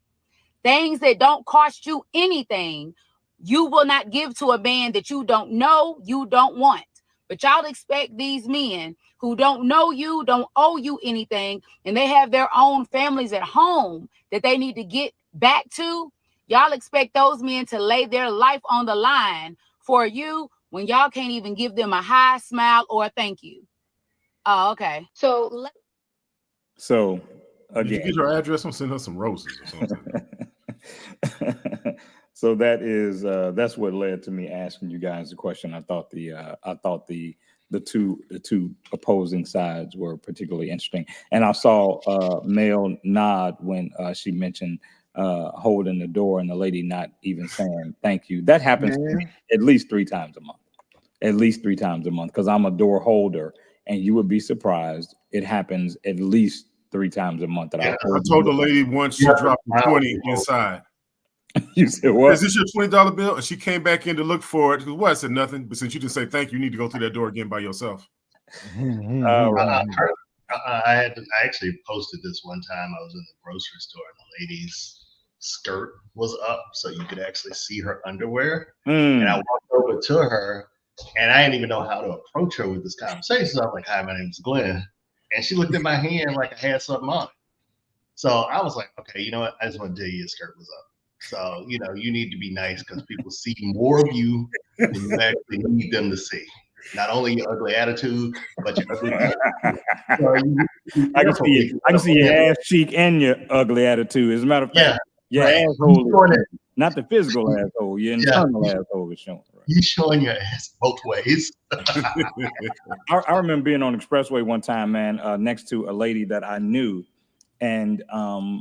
S8: Things that don't cost you anything, you will not give to a man that you don't know, you don't want. But y'all expect these men who don't know you, don't owe you anything, and they have their own families at home that they need to get back to. Y'all expect those men to lay their life on the line for you when y'all can't even give them a hi, smile, or a thank you. Oh, okay.
S2: So again,
S3: did you get your address? I'm sending her some roses or something.
S2: So that is that's what led to me asking you guys the question. I thought the two opposing sides were particularly interesting, and I saw Mel nod when she mentioned holding the door and the lady not even saying thank you. That happens to me at least 3 times a month. At least 3 times a month, because I'm a door holder, and you would be surprised. It happens at least 3 times a month that I
S3: told the lady once she dropped the 20 inside.
S2: You said what?
S3: Is this your $20 bill? And she came back in to look for it. Well, I said nothing, but since you didn't say thank you, you need to go through that door again by yourself.
S4: I actually posted this one time. I was in the grocery store and the lady's skirt was up so you could actually see her underwear. And I walked over to her and I didn't even know how to approach her with this conversation. So I'm like, hi, my name is Glenn. And she looked at my hand like I had something on it. So I was like, okay, you know what? I just want to tell you your skirt was up. So, you know, you need to be nice because people see more of you than you actually need them to see. Not only your ugly attitude, but your ugly
S2: I can see your ass cheek and your ugly attitude. As a matter of fact, your asshole, not the physical asshole, your internal asshole is showing. Right?
S4: You're showing your ass both ways.
S2: I remember being on Expressway one time, man, next to a lady that I knew. And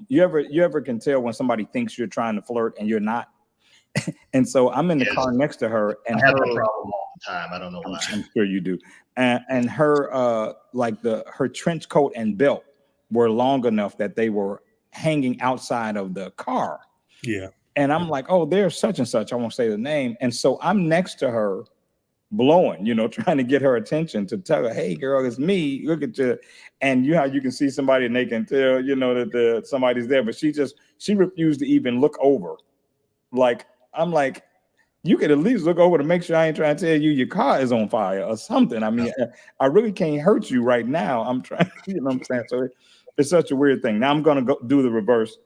S2: you ever can tell when somebody thinks you're trying to flirt and you're not. And so I'm in the car next to her, and
S4: I have a problem all the time. I don't know why.
S2: I'm sure you do. And her her trench coat and belt were long enough that they were hanging outside of the car.
S5: Yeah.
S2: And I'm like, oh, there's such and such. I won't say the name. And so I'm next to her, blowing, trying to get her attention to tell her, hey, girl, it's me. Look at you. And you know how you can see somebody and they can tell, that somebody's there, but she refused to even look over. Like, I'm like, you could at least look over to make sure I ain't trying to tell you your car is on fire or something. I mean, I really can't hurt you right now. I'm trying, you know what I'm saying? So it's such a weird thing. Now I'm going to go do the reverse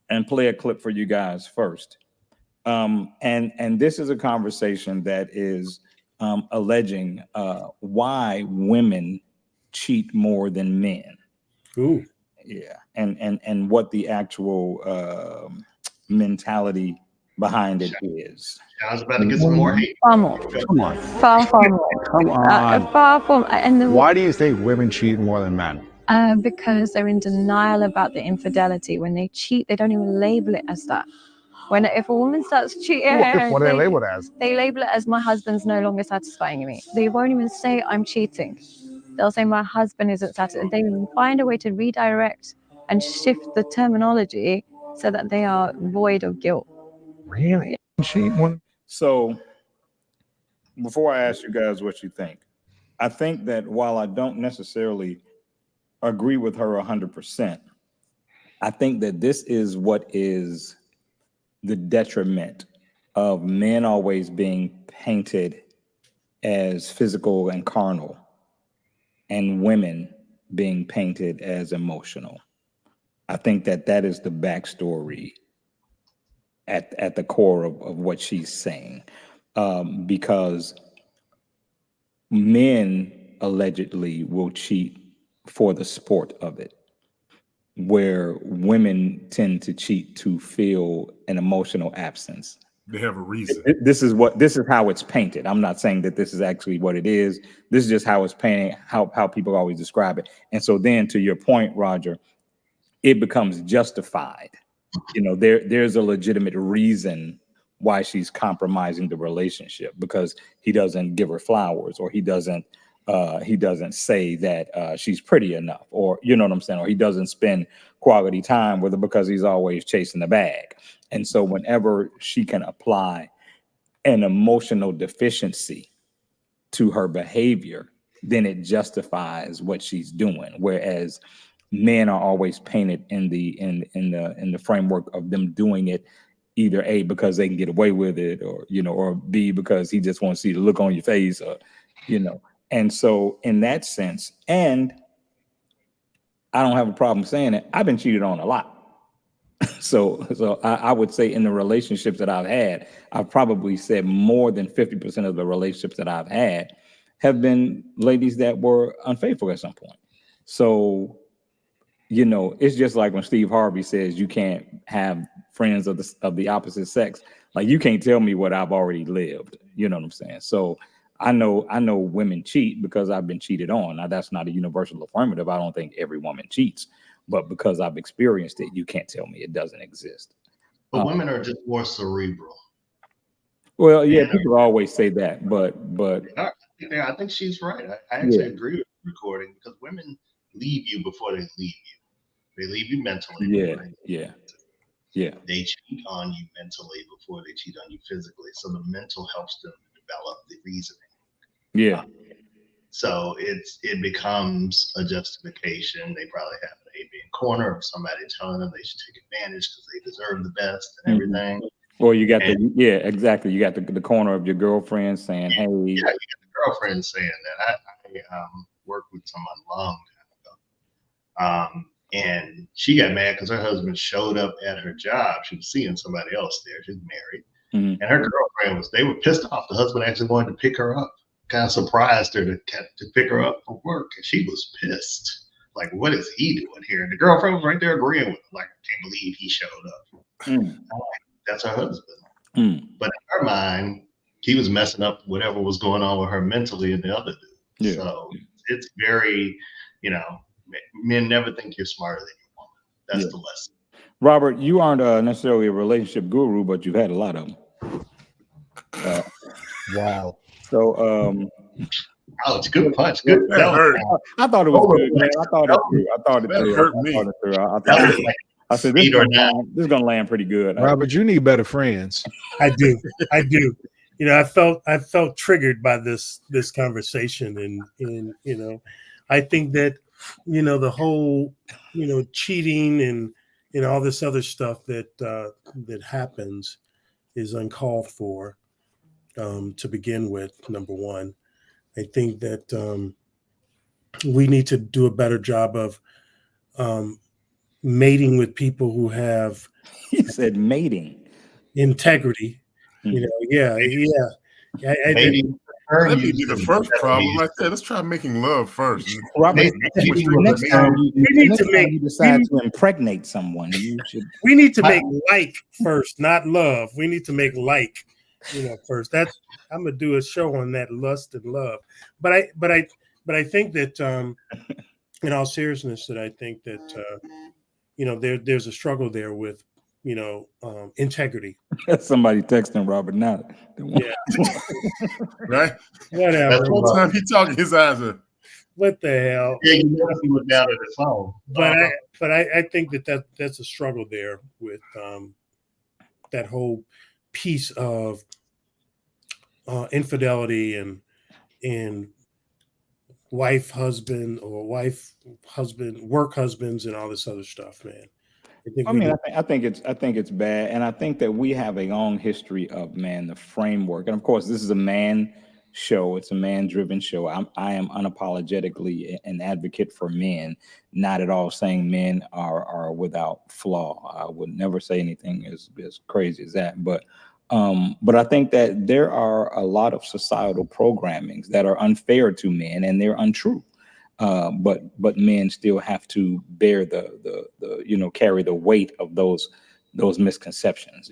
S2: and play a clip for you guys first. And this is a conversation that is alleging why women cheat more than men.
S5: Ooh.
S2: Yeah. And what the actual mentality behind it is.
S4: I was about to get some more hate.
S9: Far more. Come on. Far more. Come on. Far from. And why do you think women cheat more than men? Because they're in denial about the infidelity. When they cheat, they don't even label it as that. If a woman starts cheating, what do they label it as? They label it as my husband's no longer satisfying me. They won't even say I'm cheating. They'll say my husband isn't satisfied. They will find a way to redirect and shift the terminology so that they are void of guilt. Really?
S2: So before I ask you guys what you think, I think that while I don't necessarily agree with her 100%, I think that this is what is the detriment of men always being painted as physical and carnal and women being painted as emotional. I think that is the backstory at the core of what she's saying, because men allegedly will cheat for the sport of it, where women tend to cheat to feel an emotional absence.
S3: They have a reason.
S2: This is how it's painted. I'm not saying that this is actually what it is. This is just how it's painted, how people always describe it. And so then, to your point, Roger, it becomes justified. There's a legitimate reason why she's compromising the relationship, because he doesn't give her flowers, or he doesn't say that she's pretty enough, or you know what I'm saying, or he doesn't spend quality time with her because he's always chasing the bag. And so whenever she can apply an emotional deficiency to her behavior, then it justifies what she's doing. Whereas men are always painted in the framework of them doing it either A, because they can get away with it, or B, because he just wants to see the look on your face, or and so in that sense, and I don't have a problem saying it, I've been cheated on a lot. So I would say in the relationships that I've had, I've probably said more than 50% of the relationships that I've had have been ladies that were unfaithful at some point. So, it's just like when Steve Harvey says you can't have friends of the opposite sex. Like, you can't tell me what I've already lived. You know what I'm saying? So I know women cheat because I've been cheated on. Now, that's not a universal affirmative. I don't think every woman cheats. But because I've experienced it, you can't tell me it doesn't exist.
S4: But women are just more cerebral.
S2: Well, yeah, people always say that, but
S4: I think she's right. I actually agree with the recording, because women leave you before they leave you. They leave you mentally.
S2: Yeah.
S4: They cheat on you mentally before they cheat on you physically. So the mental helps them develop the reasoning.
S2: Yeah.
S4: So it becomes a justification. They probably have an A being corner of somebody telling them they should take advantage because they deserve the best and everything.
S2: Or you got exactly. You got the corner of your girlfriend saying, "Hey." Yeah,
S4: you got the girlfriend saying that. I worked with someone a long time ago, and she got mad because her husband showed up at her job. She was seeing somebody else there. She's married, and her girlfriend they were pissed off. The husband actually wanted to pick her up. Kind of surprised her to pick her up from work, and she was pissed. Like, what is he doing here? And the girlfriend was right there agreeing with him. Like, I can't believe he showed up. That's her husband. But in her mind, he was messing up whatever was going on with her mentally and the other dude. Yeah. So it's very, men never think you're smarter than your woman. That's the lesson.
S2: Robert, you aren't necessarily a relationship guru, but you've had a lot of them.
S6: Wow.
S2: So,
S4: it's a good punch. Good.
S2: I thought it was good, man. I thought it hurt me. I said this is gonna land pretty good.
S6: Robert, you need better friends.
S5: I do. I felt triggered by this conversation, and I think that the whole cheating and all this other stuff that happens is uncalled for. To begin with, number one, I think that we need to do a better job of mating with people who have.
S2: He said mating.
S5: Integrity.
S3: Maybe that'd be the first problem right there. Let's try making love first.
S2: Robert, next time you decide to impregnate someone,
S5: we need to make like first, not love. We need to make like. First. I'm gonna do a show on that, lust and love. But I think that in all seriousness, that I think that there's a struggle there with integrity.
S2: Somebody texting Robert now.
S3: Yeah. Right? Whatever. That's one time he talking his eyes up.
S5: What the hell?
S4: Yeah, you know he was down at his phone.
S5: But I think that's a struggle there with that whole piece of infidelity and wife husband or wife husband work husbands and all this other stuff, man.
S2: I think it's bad, and I think that we have a long history of the framework, and of course this is a man show. It's a man-driven show. I am unapologetically an advocate for men, not at all saying men are without flaw. I would never say anything as crazy as that, but But I think that there are a lot of societal programmings that are unfair to men, and they're untrue. But men still have to bear the carry the weight of those misconceptions.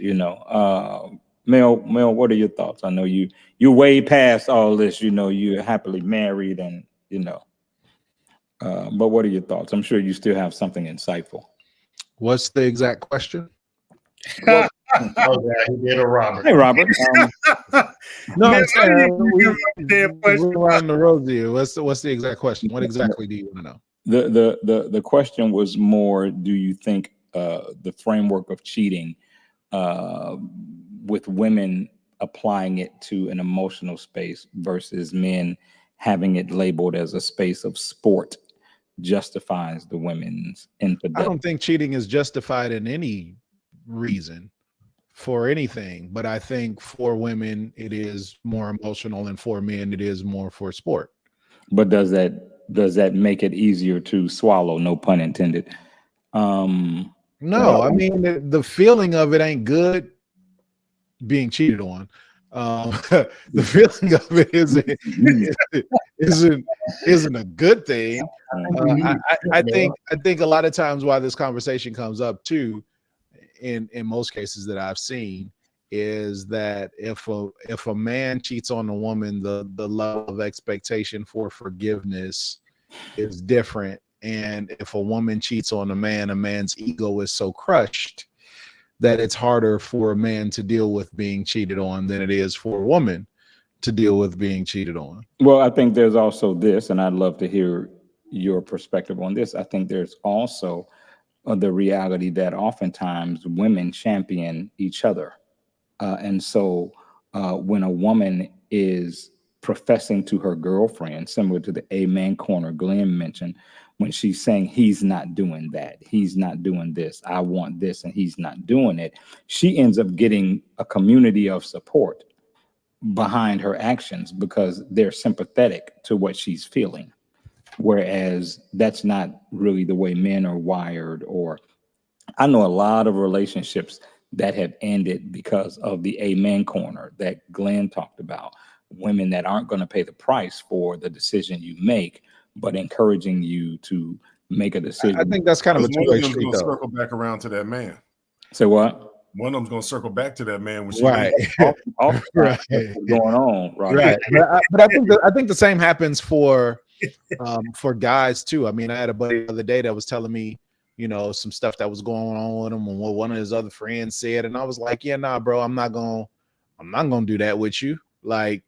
S2: Mel, what are your thoughts? I know you're way past all this. You're happily married, and but what are your thoughts? I'm sure you still have something insightful.
S6: What's the exact question?
S4: Well, oh, yeah, he did a Robert.
S2: Hey, Robert.
S6: No, I'm saying we're around the road here. What's the exact question? What exactly do you want to know?
S2: The question was more: do you think the framework of cheating, with women applying it to an emotional space versus men having it labeled as a space of sport, justifies the women's infidelity?
S6: I don't think cheating is justified in any reason for anything, but I think for women it is more emotional, and for men it is more for sport.
S2: But does that make it easier to swallow? No pun intended.
S6: No, I mean the feeling of it ain't good. Being cheated on, the feeling of it isn't a good thing. I think a lot of times why this conversation comes up too, in most cases that I've seen, is that if a man cheats on a woman, the level of expectation for forgiveness is different. And if a woman cheats on a man's ego is so crushed that it's harder for a man to deal with being cheated on than it is for a woman to deal with being cheated on.
S2: Well, I think there's also this, and I'd love to hear your perspective on this. I think there's also the reality that oftentimes women champion each other. And so when a woman is professing to her girlfriend, similar to the amen corner Glenn mentioned, when she's saying he's not doing that, he's not doing this, I want this, and he's not doing it, she ends up getting a community of support behind her actions because they're sympathetic to what she's feeling. Whereas that's not really the way men are wired. Or I know a lot of relationships that have ended because of the amen corner that Glenn talked about. Women that aren't going to pay the price for the decision you make, but encouraging you to make a decision.
S6: I think that's kind of a two-way street,
S3: going to circle back around to that man.
S2: Say what?
S3: One of them's going to circle back to that man.
S6: Right.
S2: Right. Going on.
S6: Right. But I think the same happens for guys too. I mean, I had a buddy the other day that was telling me, some stuff that was going on with him and what one of his other friends said. And I was like, yeah, nah, bro, I'm not gonna do that with you. Like,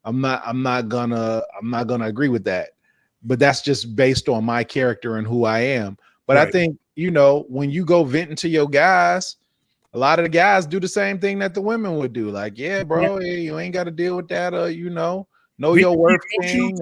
S6: I'm not gonna agree with that. But that's just based on my character and who I am. But right. I think, when you go venting to your guys, a lot of the guys do the same thing that the women would do. Like, yeah, bro, hey, you ain't got to deal with that. Know your worth thing.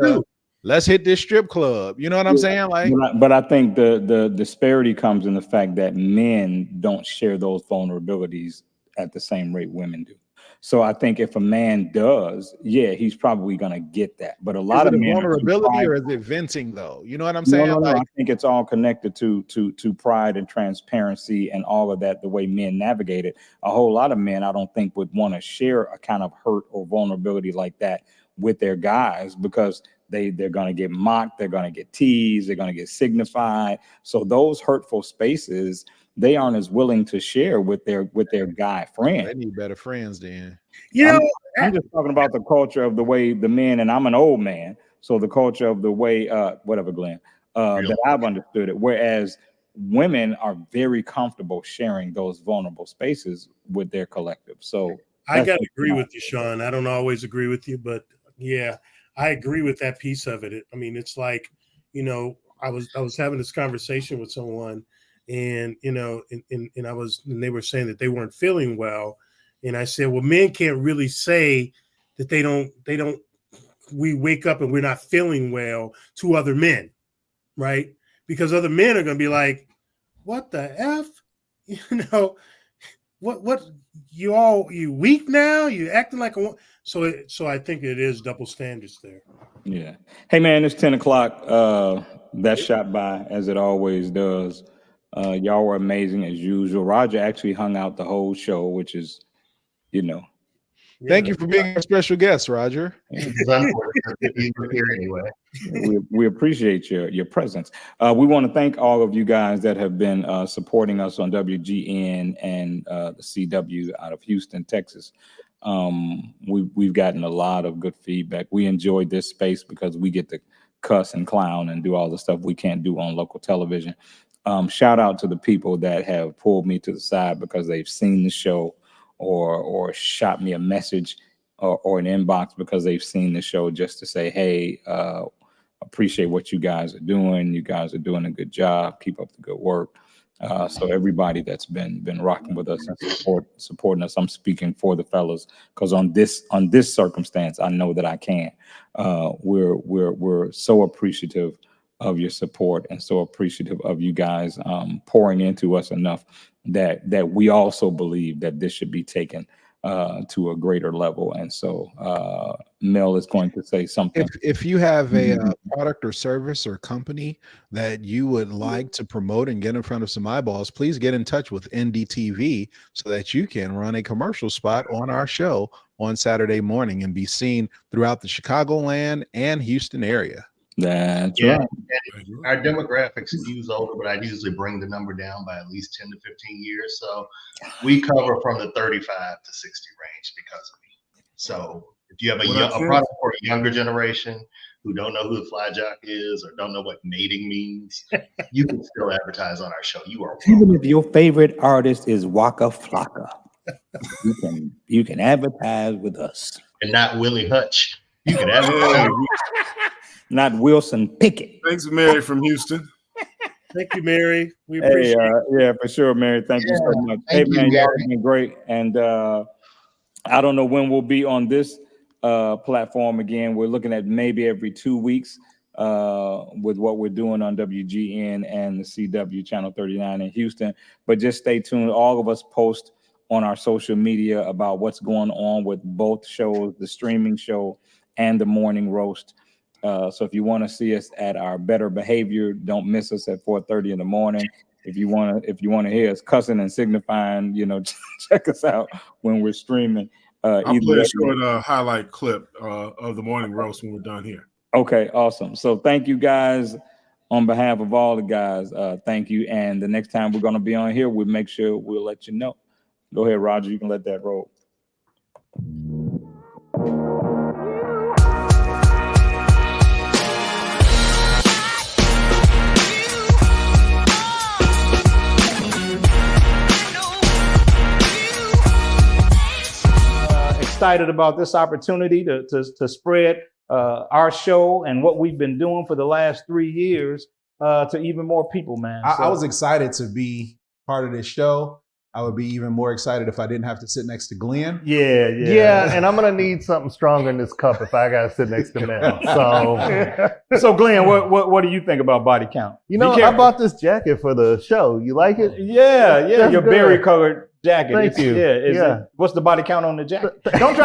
S6: Let's hit this strip club. You know what I'm saying? Like,
S2: but I think the disparity comes in the fact that men don't share those vulnerabilities at the same rate women do. So I think if a man does, yeah, he's probably gonna get that. But a lot of men,
S6: vulnerability, or is it venting though? You know what I'm saying?
S2: No, I think it's all connected to pride and transparency and all of that. The way men navigate it, a whole lot of men I don't think would want to share a kind of hurt or vulnerability like that with their guys, because they're going to get mocked, they're going to get teased, they're going to get signified. So those hurtful spaces, they aren't as willing to share with their guy friend.
S6: They need better friends then.
S2: I'm just talking about the culture of the way the men, and I'm an old man, so the culture of the way whatever, Glenn, that I've understood it. Whereas women are very comfortable sharing those vulnerable spaces with their collective. So
S5: I gotta agree with you, Sean. I don't always agree with you, but yeah, I agree with that piece of it. I mean, it's like, I was having this conversation with someone, and and they were saying that they weren't feeling well, and I said, well, men can't really say that they don't. We wake up and we're not feeling well to other men, right? Because other men are going to be like, what the F? What you weak now? You acting like a. So I think it is double standards there.
S2: Yeah. Hey man, it's 10 o'clock. That shot by as it always does. Y'all were amazing as usual. Roger actually hung out the whole show, which is, you know.
S6: Thank you for being our special guest, Roger.
S2: We appreciate your presence. We want to thank all of you guys that have been supporting us on WGN and the CW out of Houston, Texas. We've gotten a lot of good feedback. We enjoyed this space because we get to cuss and clown and do all the stuff we can't do on local television. Shout out to the people that have pulled me to the side because they've seen the show or shot me a message or an inbox because they've seen the show just to say, hey, appreciate what you guys are doing. You guys are doing a good job. Keep up the good work. So everybody that's been rocking with us and supporting us, I'm speaking for the fellas because on this circumstance, I know that I can. We're so appreciative of your support and so appreciative of you guys pouring into us enough that we also believe that this should be taken to a greater level. And so Mel is going to say something.
S6: If you have a product or service or company that you would like to promote and get in front of some eyeballs, please get in touch with NDTV so that you can run a commercial spot on our show on Saturday morning and be seen throughout the Chicagoland and Houston area.
S2: That's right.
S4: Our demographics skews older, but I usually bring the number down by at least 10 to 15 years. So we cover from the 35 to 60 range because of me. So if you have a product for a younger generation who don't know who the fly jock is or don't know what mating means, you can still advertise on our show. You are welcome.
S2: Even if your favorite artist is Waka Flocka, you can advertise with us.
S4: And not Willie Hutch. You can advertise.
S2: Not Wilson Pickett.
S3: Thanks, Mary from Houston.
S5: Thank you, Mary. We appreciate it.
S2: Yeah, for sure, Mary. Thank you so much. Hey, man, y'all have been great. And I don't know when we'll be on this platform again. We're looking at maybe every 2 weeks with what we're doing on WGN and the CW Channel 39 in Houston. But just stay tuned. All of us post on our social media about what's going on with both shows, the streaming show and the morning roast. So if you want to see us at our better behavior, don't miss us at 4:30 in the morning. If you want to hear us cussing and signifying, check us out when we're streaming.
S3: I'll play a short highlight clip of the morning roast when we're done here.
S2: Okay, awesome. So thank you guys on behalf of all the guys. Thank you. And the next time we're going to be on here, we'll make sure we'll let you know. Go ahead, Roger. You can let that roll. Excited about this opportunity to spread our show and what we've been doing for the last 3 years to even more people, man.
S6: I was excited to be part of this show. I would be even more excited if I didn't have to sit next to Glenn.
S10: Yeah, and I'm gonna need something stronger in this cup if I gotta sit next to Mel.
S2: So Glenn, what do you think about body count?
S10: I bought this jacket for the show. You like it?
S2: Yeah, your berry colored jacket.
S10: Thank you.
S2: What's the body count on the jacket? Don't try